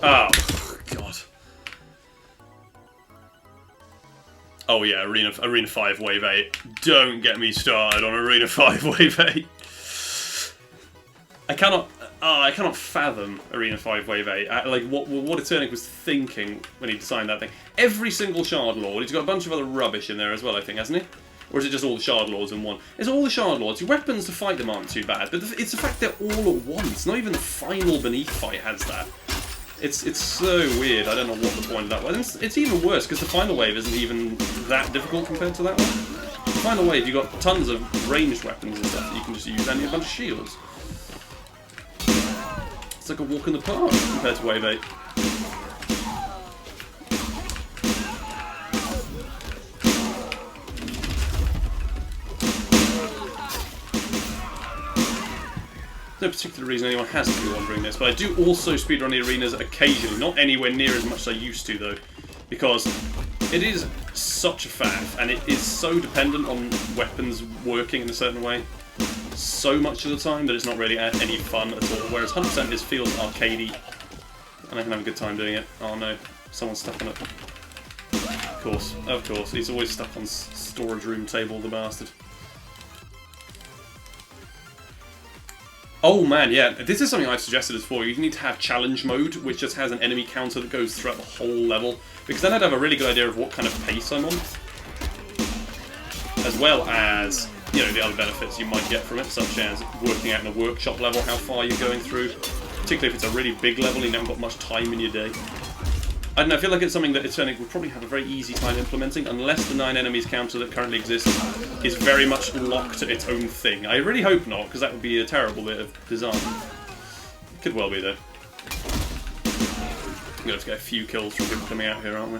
Oh, God. Oh yeah, Arena 5 Wave 8. Don't get me started on Arena 5 Wave 8. I cannot fathom Arena 5 Wave 8. Like what Eternic was thinking when he designed that thing. Every single Shard Lord, he's got a bunch of other rubbish in there as well, I think, hasn't he? Or is it just all the Shard Lords in one? It's all the Shard Lords. Your weapons to fight them aren't too bad, but it's the fact they're all at once. Not even the final Beneath fight has that. It's so weird. I don't know what the point of that was. It's even worse because the final wave isn't even that difficult compared to that one. The final wave, you've got tons of ranged weapons and stuff that you can just use, and you have a bunch of shields. It's like a walk in the park compared to Wave 8. No particular reason anyone has to be wondering this, but I do also speedrun the arenas occasionally, not anywhere near as much as I used to though, because it is such a faff, and it is so dependent on weapons working in a certain way so much of the time that it's not really any fun at all, whereas 100% just feels arcadey, and I can have a good time doing it. Oh no, someone's stuck on it. Of course, he's always stuck on storage room table, the bastard. Oh man, yeah, this is something I've suggested before. You need to have challenge mode, which just has an enemy counter that goes throughout the whole level, because then I'd have a really good idea of what kind of pace I'm on, as well as, you know, the other benefits you might get from it, such as working out in a workshop level how far you're going through, particularly if it's a really big level and you haven't got much time in your day. I don't know, I feel like it's something that Eternic would probably have a very easy time implementing, unless the 9 enemies counter that currently exists is very much locked to its own thing. I really hope not, because that would be a terrible bit of design. It could well be, though. We're going to have to get a few kills from people coming out here, aren't we?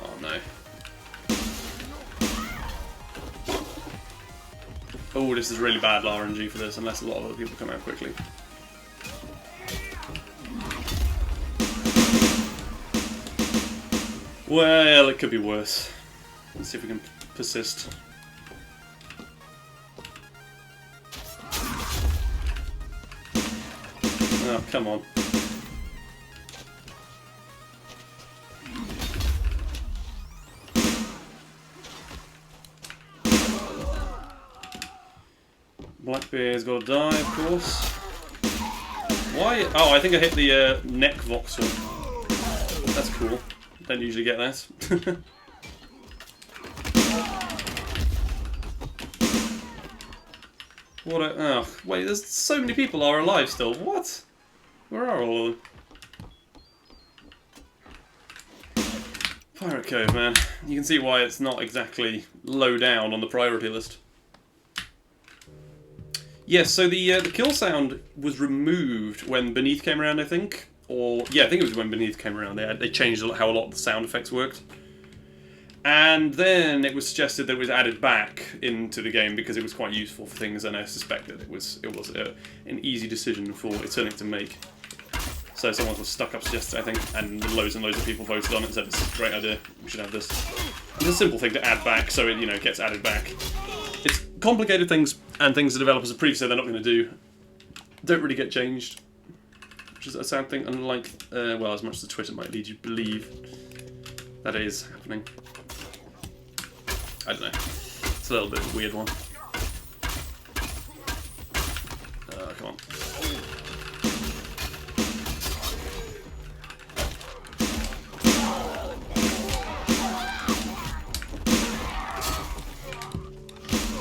Oh no. Oh, this is really bad RNG for this, unless a lot of other people come out quickly. Well, it could be worse. Let's see if we can persist. Oh, come on. Blackbeard's got to die, of course. Why? Oh, I think I hit the neck voxel. That's cool. Don't usually get that. What a... Oh, wait, there's so many people are alive still. What? Where are all of them? Pirate Cove, man. You can see why it's not exactly low down on the priority list. Yes, so the kill sound was removed when Beneath came around, I think. Or, yeah, I think it was when Beneath came around. They changed how a lot of the sound effects worked. And then it was suggested that it was added back into the game because it was quite useful for things, and I suspected it was an easy decision for Eternic to make. So someone was stuck up suggested, I think, and loads and loads of people voted on it and said it's a great idea, we should have this. It's a simple thing to add back, so it, you know, gets added back. It's complicated things, and things the developers have previously said they're not going to do, don't really get changed. Which is a sad thing, unlike, well, as much as Twitter might lead you to believe that is happening. I don't know. It's a little bit of a weird one. Come on.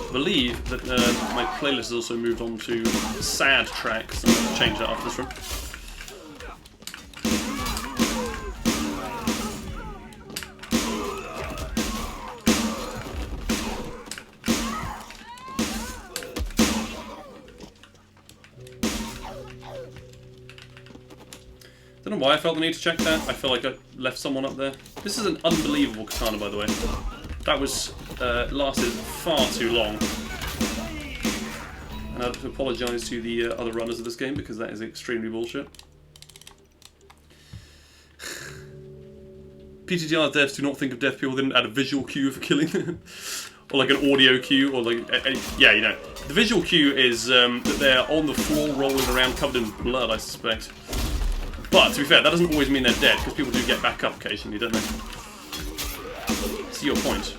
I believe that my playlist has also moved on to sad tracks. I'm going to change that after this one. I don't know why I felt the need to check that. I feel like I left someone up there. This is an unbelievable katana, by the way. That was lasted far too long. And I have to apologise to the other runners of this game because that is extremely bullshit. PTTR devs do not think of death people, they didn't add a visual cue for killing them. Or like an audio cue, or like, yeah, you know. The visual cue is that they're on the floor rolling around covered in blood, I suspect. But, to be fair, that doesn't always mean they're dead, because people do get back up occasionally, don't they? See your point.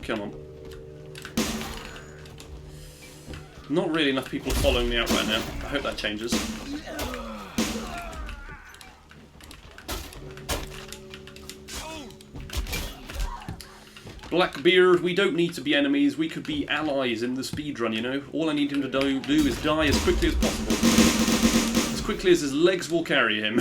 Come on. Not really enough people following me out right now. I hope that changes. Blackbeard, we don't need to be enemies, we could be allies in the speedrun, you know? All I need him to do is die as quickly as possible. As quickly as his legs will carry him.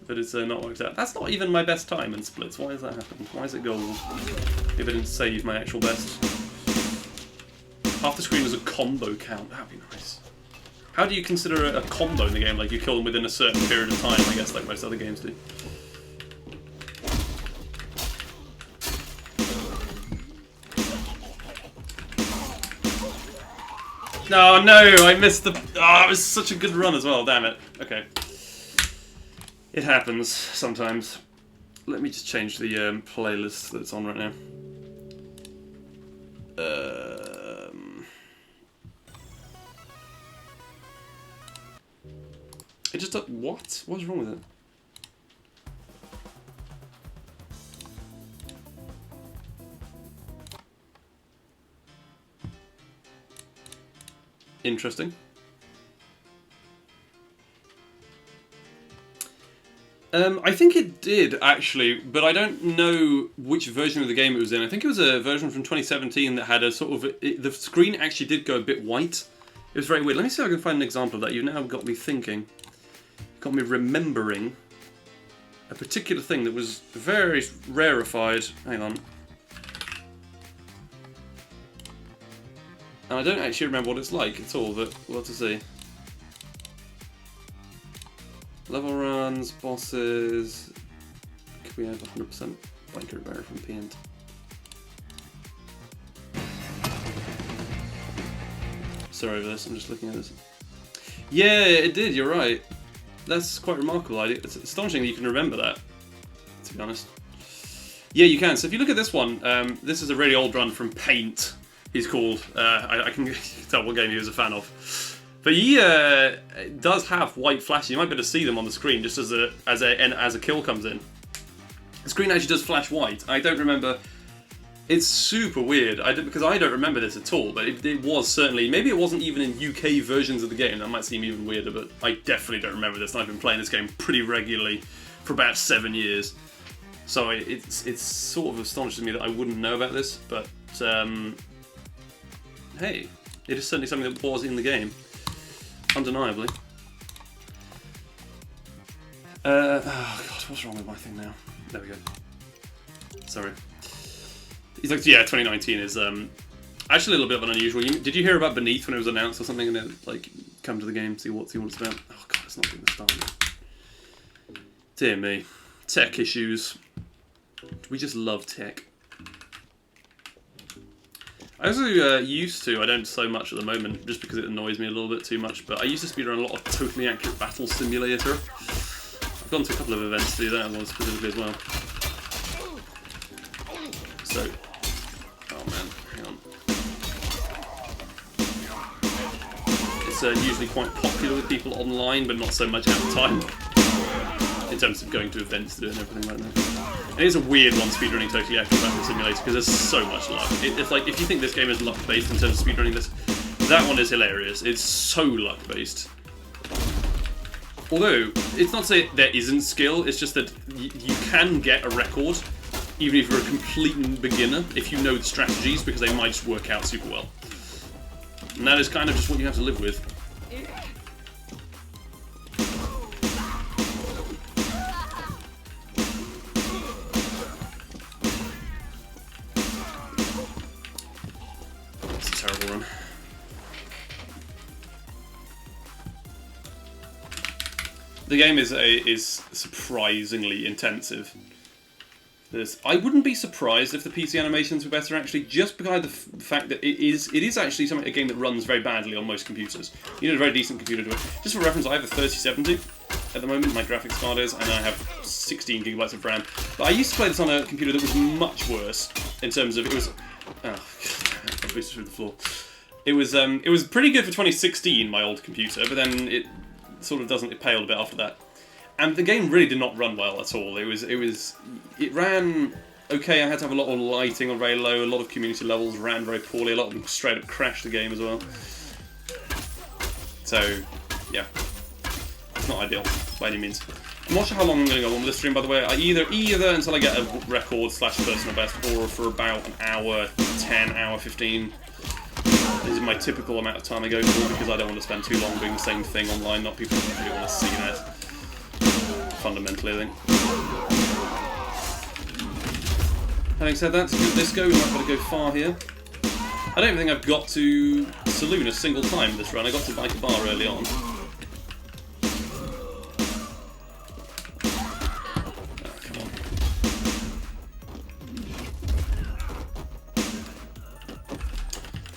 But it's not worked out. That's not even my best time in splits. Why has that happened? Why is it gold? If it didn't save my actual best. Half the screen was a combo count. That'd be nice. How do you consider a combo in the game? Like you kill them within a certain period of time, I guess, like most other games do. Oh no, I missed the... Oh, it was such a good run as well, damn it. Okay. It happens, sometimes. Let me just change the playlist that it's on right now. It just... What? What's wrong with it? Interesting. I think it did, actually, but I don't know which version of the game it was in. I think it was a version from 2017 that had a sort of... the screen actually did go a bit white. It was very weird. Let me see if I can find an example of that. You've now got me thinking. Got me remembering a particular thing that was very rarefied. Hang on. And I don't actually remember what it's like at all, but we'll have to see. Level runs, bosses... Could we have 100% blanket barrier from PN? sorry over this. I'm just looking at this. Yeah, it did. You're right. That's quite remarkable. It's astonishing that you can remember that, to be honest. Yeah, you can. So if you look at this one, this is a really old run from Paint, he's called. I can tell what game he was a fan of. But he does have white flashes. You might be able to see them on the screen just as a kill comes in. The screen actually does flash white. I don't remember. It's super weird, because I don't remember this at all, but it was certainly, maybe it wasn't even in UK versions of the game, that might seem even weirder, but I definitely don't remember this, and I've been playing this game pretty regularly for about 7 years. So it's sort of astonishes me that I wouldn't know about this, but hey, it is certainly something that was in the game, undeniably. Oh god, what's wrong with my thing now? There we go. Sorry. He's like, yeah, 2019 is actually a little bit of an unusual. Did you hear about Beneath when it was announced or something, and then like come to the game, see what it's about? Oh god, it's not getting started. Dear me, tech issues. We just love tech. I also used to. I don't so much at the moment, just because it annoys me a little bit too much. But I used to speedrun a lot of Totally Accurate Battle Simulator. I've gone to a couple of events to do that one specifically as well. So. Oh man, hang on. It's usually quite popular with people online, but not so much at the time. In terms of going to events to do it and everything like that. And it's a weird one, speedrunning Totally Accurate Battle Simulator, because there's so much luck. It's like, if you think this game is luck-based in terms of speedrunning this, that one is hilarious. It's so luck-based. Although, it's not to say there isn't skill, it's just that you can get a record, even if you're a complete beginner, if you know the strategies, because they might just work out super well. And that is kind of just what you have to live with. It's a terrible run. The game is surprisingly intensive. I wouldn't be surprised if the PC animations were better, actually, just because of the fact that it is actually a game that runs very badly on most computers. You need a very decent computer to it. Just for reference, I have a 3070 at the moment, my graphics card is, and I have 16 gigabytes of RAM. But I used to play this on a computer that was much worse in terms of it was. Oh, I boosted through the floor. It was pretty good for 2016, my old computer, but then it sort of it paled a bit after that. And the game really did not run well at all. It ran okay. I had to have a lot of lighting on very low. A lot of community levels ran very poorly. A lot of them straight up crashed the game as well. So, yeah, it's not ideal by any means. I'm not sure how long I'm going to go on with this stream, by the way. Either until I get a record / personal best, or for about an hour, 10, hour 15. This is my typical amount of time I go for, because I don't want to spend too long doing the same thing online. Not people who really want to see that. Fundamentally, I think. Having said that, to give this go, we might want to go far here. I don't think I've got to Saloon a single time this run. I got to Bike a Bar early on. Oh, come on.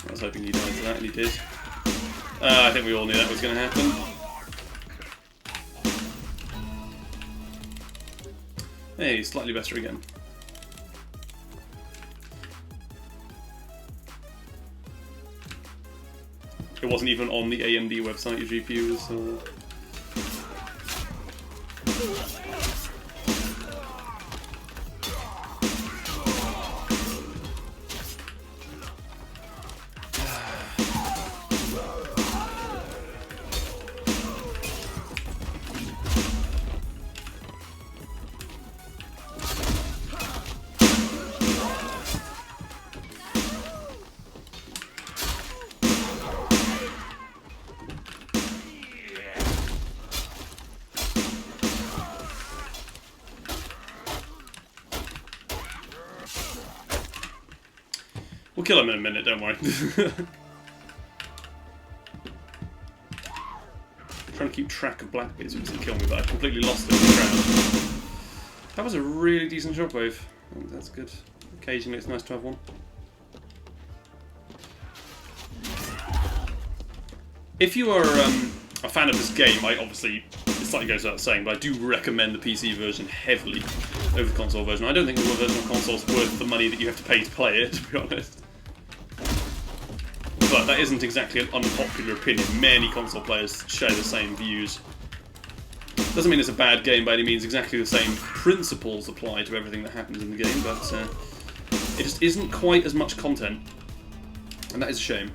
I was hoping he died to that, and he did. I think we all knew that was going to happen. Hey, slightly better again. It wasn't even on the AMD website, your GPU was... We'll kill him in a minute, don't worry. Trying to keep track of Blackbeard so he doesn't kill me, but I completely lost him in the crowd. That was a really decent shockwave. That's good. Occasionally it's nice to have one. If you are a fan of this game, it slightly goes without saying, but I do recommend the PC version heavily over the console version. I don't think the version on console is worth the money that you have to pay to play it, to be honest. But that isn't exactly an unpopular opinion. Many console players share the same views. Doesn't mean it's a bad game by any means. Exactly the same principles apply to everything that happens in the game, but it just isn't quite as much content. And that is a shame.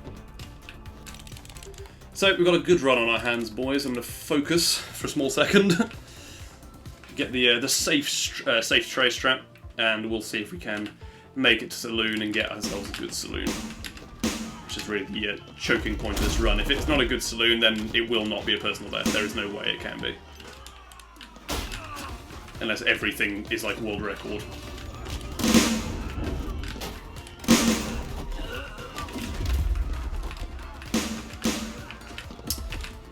So, we've got a good run on our hands, boys. I'm going to focus for a small second. Get the safe tray strap, and we'll see if we can make it to Saloon and get ourselves a good Saloon. Which is really the choking point of this run. If it's not a good Saloon, then it will not be a personal best. There is no way it can be. Unless everything is like world record.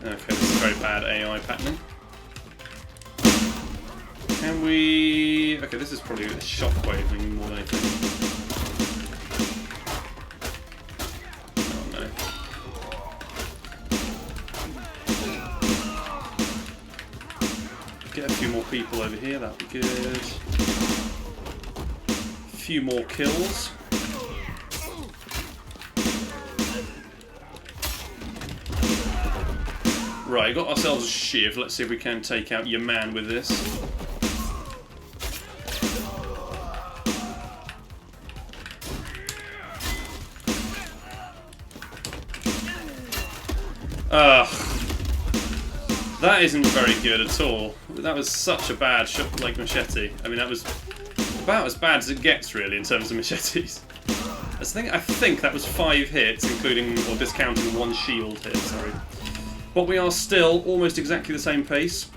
Okay, this is very bad AI patterning. Can we... Okay, this is probably a shockwave thing more than anything. Get a few more people over here, that'd be good. A few more kills. Right, got ourselves a shiv. Let's see if we can take out your man with this. That isn't very good at all. That was such a bad shot, like machete. I mean, that was about as bad as it gets, really, in terms of machetes. I think that was 5 hits, including, or discounting 1 shield hit, sorry. But we are still almost exactly the same pace.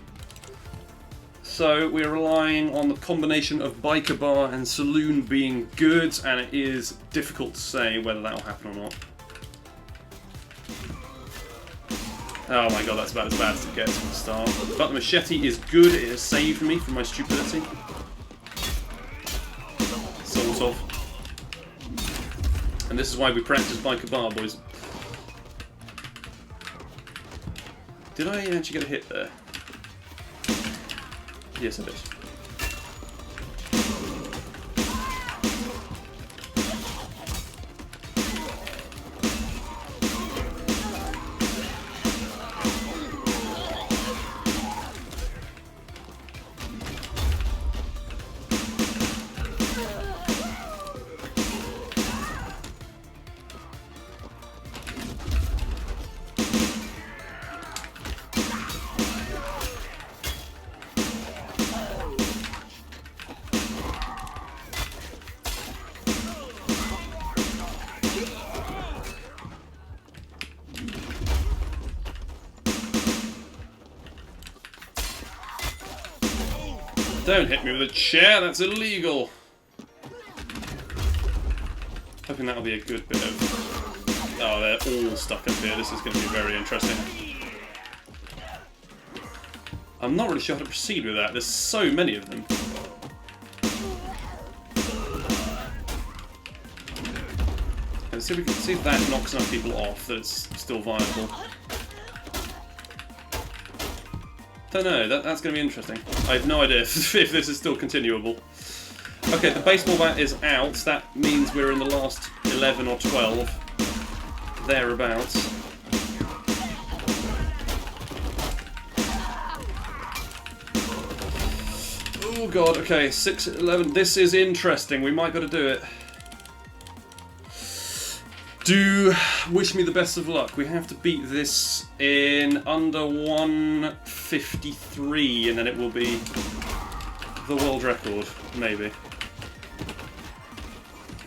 So we're relying on the combination of Biker Bar and Saloon being good, and it is difficult to say whether that will happen or not. Oh my god, that's about as bad as it gets from the start. But the machete is good, it has saved me from my stupidity. Sort of. And this is why we practice Biker Bar, boys. Did I actually get a hit there? Yes, I did. Don't hit me with a chair, that's illegal! Hoping that'll be a good bit of... Oh, they're all stuck up here, this is going to be very interesting. I'm not really sure how to proceed with that, there's so many of them. Let's see if we can see if that knocks enough people off that it's still viable. Don't know, that's going to be interesting. I have no idea if this is still continuable. Okay, the baseball bat is out. That means we're in the last 11 or 12. Thereabouts. Oh god, okay, 6, 11. This is interesting. We might be able to do it. Do wish me the best of luck. We have to beat this in under 1:53, and then it will be the world record, maybe.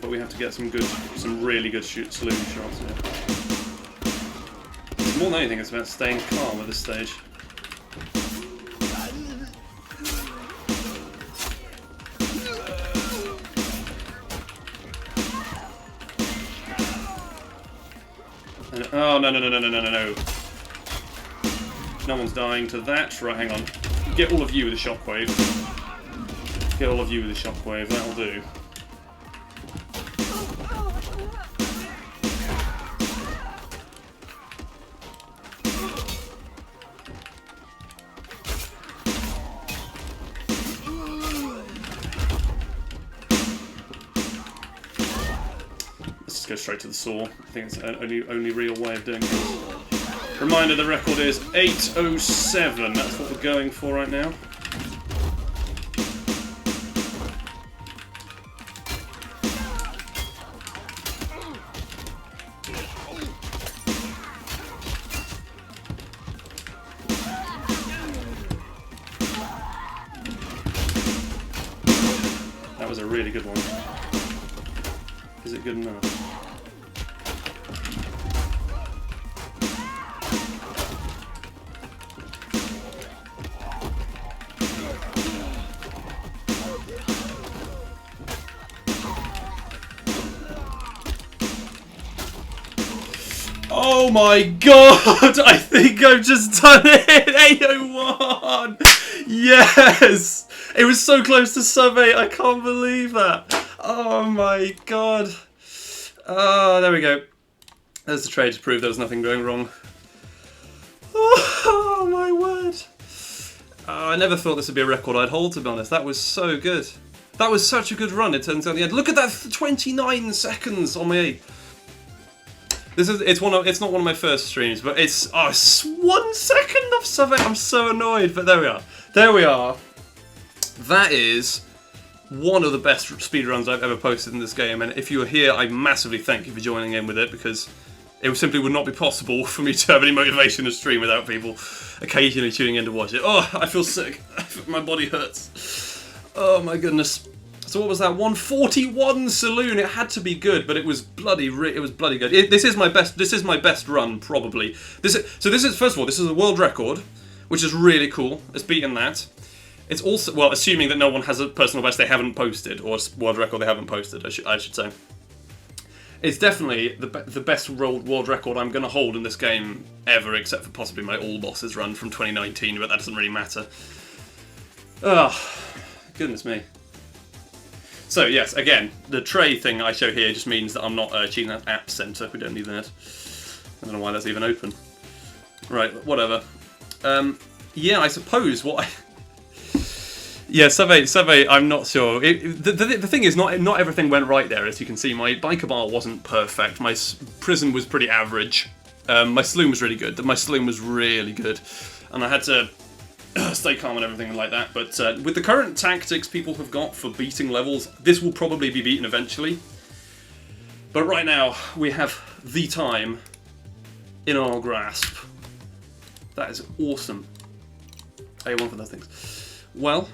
But we have to get some really good saloon shots here. More than anything, it's about staying calm at this stage. Oh, no. No one's dying to that. Right, hang on. Get all of you with a shockwave. Get all of you with a shockwave, that'll do. just go straight to the saw. I think it's the only real way of doing it. Reminder, the record is 8:07. That's what we're going for right now. That was a really good one. Is it good enough? Oh my god! I think I've just done it! 801! Yes! It was so close to sub 8, I can't believe that! Oh my god! Oh, there we go. There's the trade to prove there was nothing going wrong. Oh my word! I never thought this would be a record I'd hold, to be honest. That was so good. That was such a good run, it turns out at the end. Look at that 29 seconds on my 8. It's not one of my first streams, but it's 1 second of sub 8. I'm so annoyed, but there we are. There we are. That is one of the best speedruns I've ever posted in this game, and if you are here, I massively thank you for joining in with it, because it simply would not be possible for me to have any motivation to stream without people occasionally tuning in to watch it. Oh, I feel sick. My body hurts. Oh my goodness. So what was that? 141 Saloon. It had to be good, but it was bloody good. This is my best run, probably. First of all, this is a world record, which is really cool. It's beaten that. It's also, well, assuming that no one has a personal best they haven't posted, or a world record they haven't posted, I should say. It's definitely the best world record I'm going to hold in this game ever, except for possibly my All Bosses run from 2019, but that doesn't really matter. Oh, goodness me. So yes, again, the tray thing I show here just means that I'm not cheating at App Center. We don't need that. I don't know why that's even open. Right, whatever. Yeah, I suppose what I... Yeah, sub 8, I'm not sure. The thing is, not everything went right there, as you can see. My biker bar wasn't perfect. My prison was pretty average. My saloon was really good. My saloon was really good. And I had to stay calm and everything like that. But with the current tactics people have got for beating levels, this will probably be beaten eventually. But right now, we have the time in our grasp. That is awesome. A1 for those things. Well...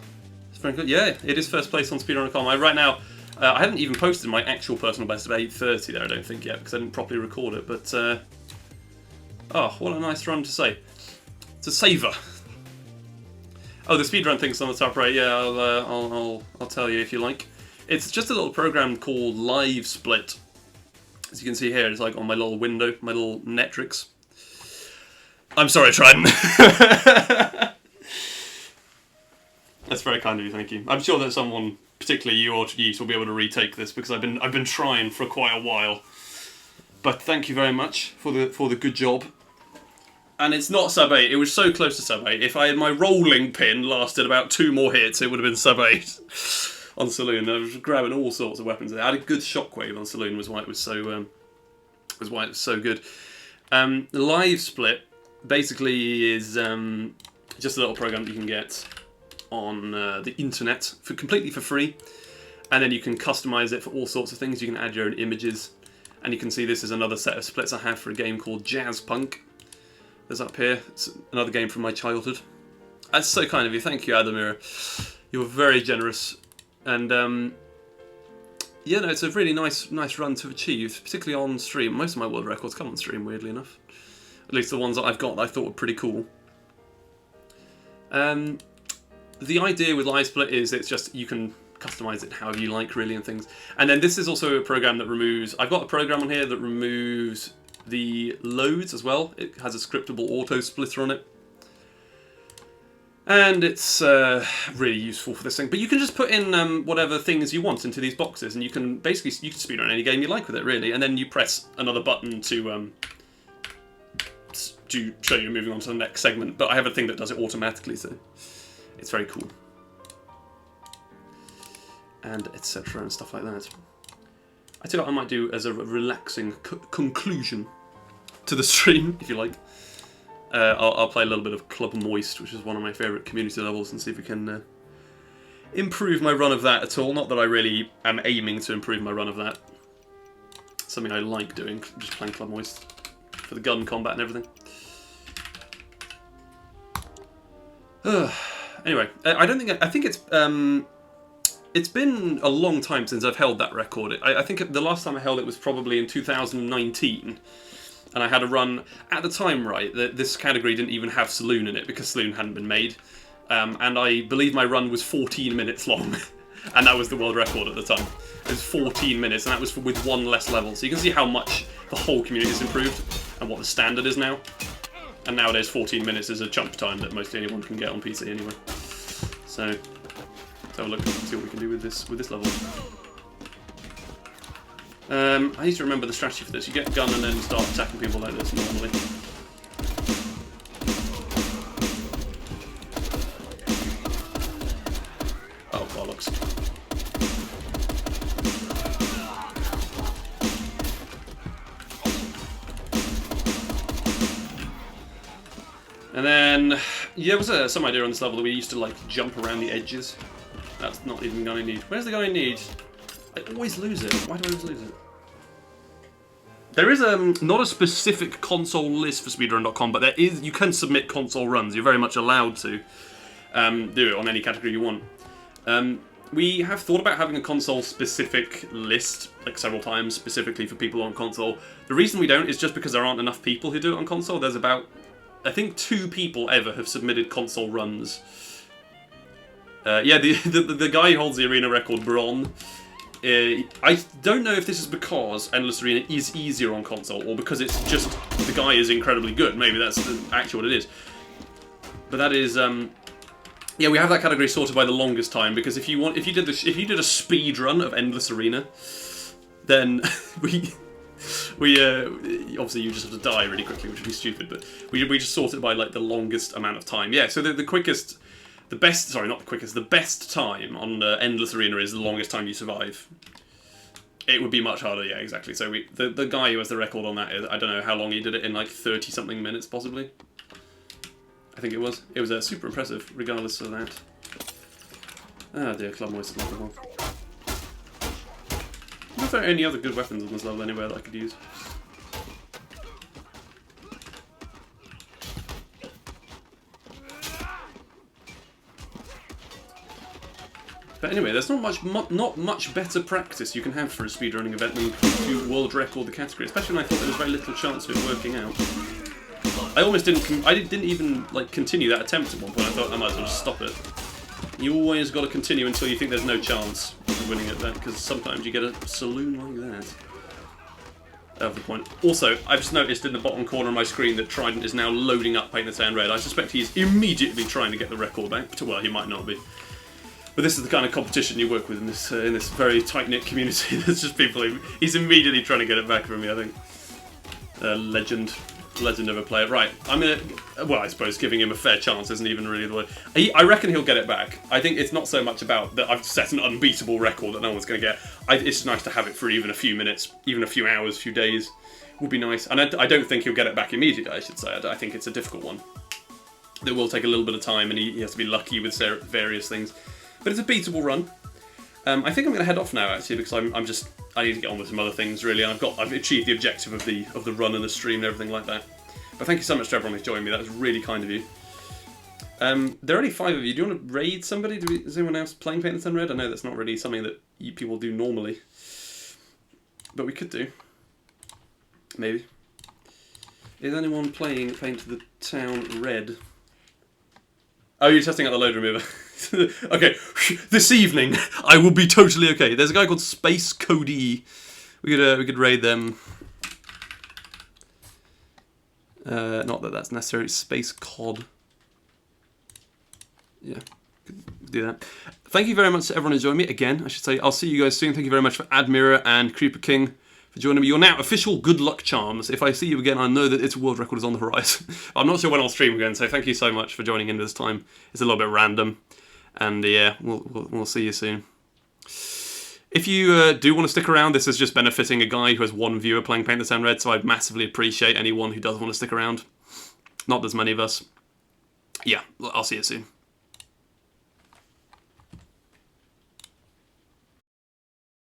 yeah, it is first place on speedrun.com. Right now, I haven't even posted my actual personal best of 8:30 there, I don't think, yet, because I didn't properly record it, but... oh, what a nice run to say. To savour. Oh, the speedrun thing's on the top right, yeah, I'll tell you if you like. It's just a little program called Live Split. As you can see here, it's like on my little window, my little Netrix. I'm sorry, Trident. That's very kind of you, thank you. I'm sure that someone, particularly you or Yeet, will be able to retake this, because I've been trying for quite a while. But thank you very much for the good job. And it's not sub 8. It was so close to sub 8. If I had my rolling pin lasted about 2 more hits, it would have been sub 8 on Saloon. I was grabbing all sorts of weapons. I had a good shockwave on Saloon, was why it was so good. The Live Split basically is just a little program that you can get on the internet completely for free, and then you can customize it for all sorts of things. You can add your own images, and you can see this is another set of splits I have for a game called Jazz Punk. There's up here. It's another game from my childhood. That's so kind of you. Thank you, Adamira. You're very generous, and yeah, no, it's a really nice run to achieve, particularly on stream. Most of my world records come on stream, weirdly enough. At least the ones that I've got that I thought were pretty cool. The idea with Live Split is it's just you can customize it however you like, really, and things. And then this is also a program that removes... I've got a program on here that removes the loads as well. It has a scriptable auto splitter on it. And it's really useful for this thing. But you can just put in whatever things you want into these boxes, and you can speedrun any game you like with it, really. And then you press another button to show you moving on to the next segment. But I have a thing that does it automatically, so it's very cool. And etc. and stuff like that. I tell you what I might do as a relaxing conclusion to the stream, if you like. I'll play a little bit of Club Moist, which is one of my favourite community levels, and see if we can improve my run of that at all. Not that I really am aiming to improve my run of that. Something I like doing, just playing Club Moist for the gun combat and everything. Anyway, I think it's been a long time since I've held that record. I think the last time I held it was probably in 2019. And I had a run, at the time, right, this category didn't even have Saloon in it because Saloon hadn't been made. And I believe my run was 14 minutes long. And that was the world record at the time. It was 14 minutes, and that was with one less level. So you can see how much the whole community has improved and what the standard is now. And nowadays 14 minutes is a chunk time that mostly anyone can get on PC anyway. So let's have a look and see what we can do with this level. I need to remember the strategy for this. You get a gun and then start attacking people like this normally. Oh, bollocks. And then, yeah, there was some idea on this level that we used to like jump around the edges. That's not even the gun I need. Where's the gun I need? I always lose it. Why do I always lose it? There is not a specific console list for speedrun.com, but you can submit console runs. You're very much allowed to do it on any category you want. We have thought about having a console-specific list, like several times, specifically for people on console. The reason we don't is just because there aren't enough people who do it on console. There's about, I think, 2 people ever have submitted console runs. Yeah, the guy who holds the arena record, Bron. I don't know if this is because Endless Arena is easier on console, or because it's just the guy is incredibly good. Maybe that's actually what it is. But that is, yeah, we have that category sorted by the longest time, because if you did a speed run of Endless Arena, then we obviously you just have to die really quickly, which would be stupid. But we just sort it by like the longest amount of time. Yeah, so the quickest. The best time on Endless Arena is the longest time you survive. It would be much harder, yeah, exactly. So the guy who has the record on that, I don't know how long he did it, in like 30-something minutes, possibly. I think it was. It was super impressive, regardless of that. Oh dear, Club Moist is not the one. I don't know if there are any other good weapons on this level anywhere that I could use. But anyway, there's not much better practice you can have for a speedrunning event than to world record the category, especially when I thought there was very little chance of it working out. I didn't even like continue that attempt at one point. I thought I might as well just stop it. You always got to continue until you think there's no chance of winning at that, because sometimes you get a saloon like that. Of the point. Also, I've just noticed in the bottom corner of my screen that Trident is now loading up Paint the Town Red. I suspect he's immediately trying to get the record back. Well, he might not be. But this is the kind of competition you work with in this very tight-knit community. There's just people. He's immediately trying to get it back from me, I think. Legend of a player. Right, I'm gonna. Well, I suppose giving him a fair chance isn't even really the way. I reckon he'll get it back. I think it's not so much about that I've set an unbeatable record that no one's going to get. It's nice to have it for even a few minutes, even a few hours, a few days. Would be nice. And I don't think he'll get it back immediately. I should say. I think it's a difficult one. That will take a little bit of time, and he has to be lucky with various things. But it's a beatable run. I think I'm going to head off now, actually, because I need to get on with some other things, really. And I've achieved the objective of the run and the stream and everything like that. But thank you so much to everyone who's joined me. That was really kind of you. There are only 5 of you. Do you want to raid somebody? Is anyone else playing Paint the Town Red? I know that's not really something that people do normally, but we could do. Maybe. Is anyone playing Paint the Town Red? Oh, you're testing out the load remover. Okay, this evening I will be totally okay. There's a guy called Space Cody. We could raid them. Not that that's necessarily Space Cod. Yeah, could do that. Thank you very much to everyone who joined me. Again, I should say, I'll see you guys soon. Thank you very much for Admira and Creeper King for joining me. You're now official good luck charms. If I see you again, I know that its world record is on the horizon. I'm not sure when I'll stream again, so thank you so much for joining in this time. It's a little bit random. And yeah, we'll see you soon. If you do want to stick around, this is just benefiting a guy who has one viewer playing Paint the Town Red, so I'd massively appreciate anyone who does want to stick around. Not there's many of us. Yeah, I'll see you soon.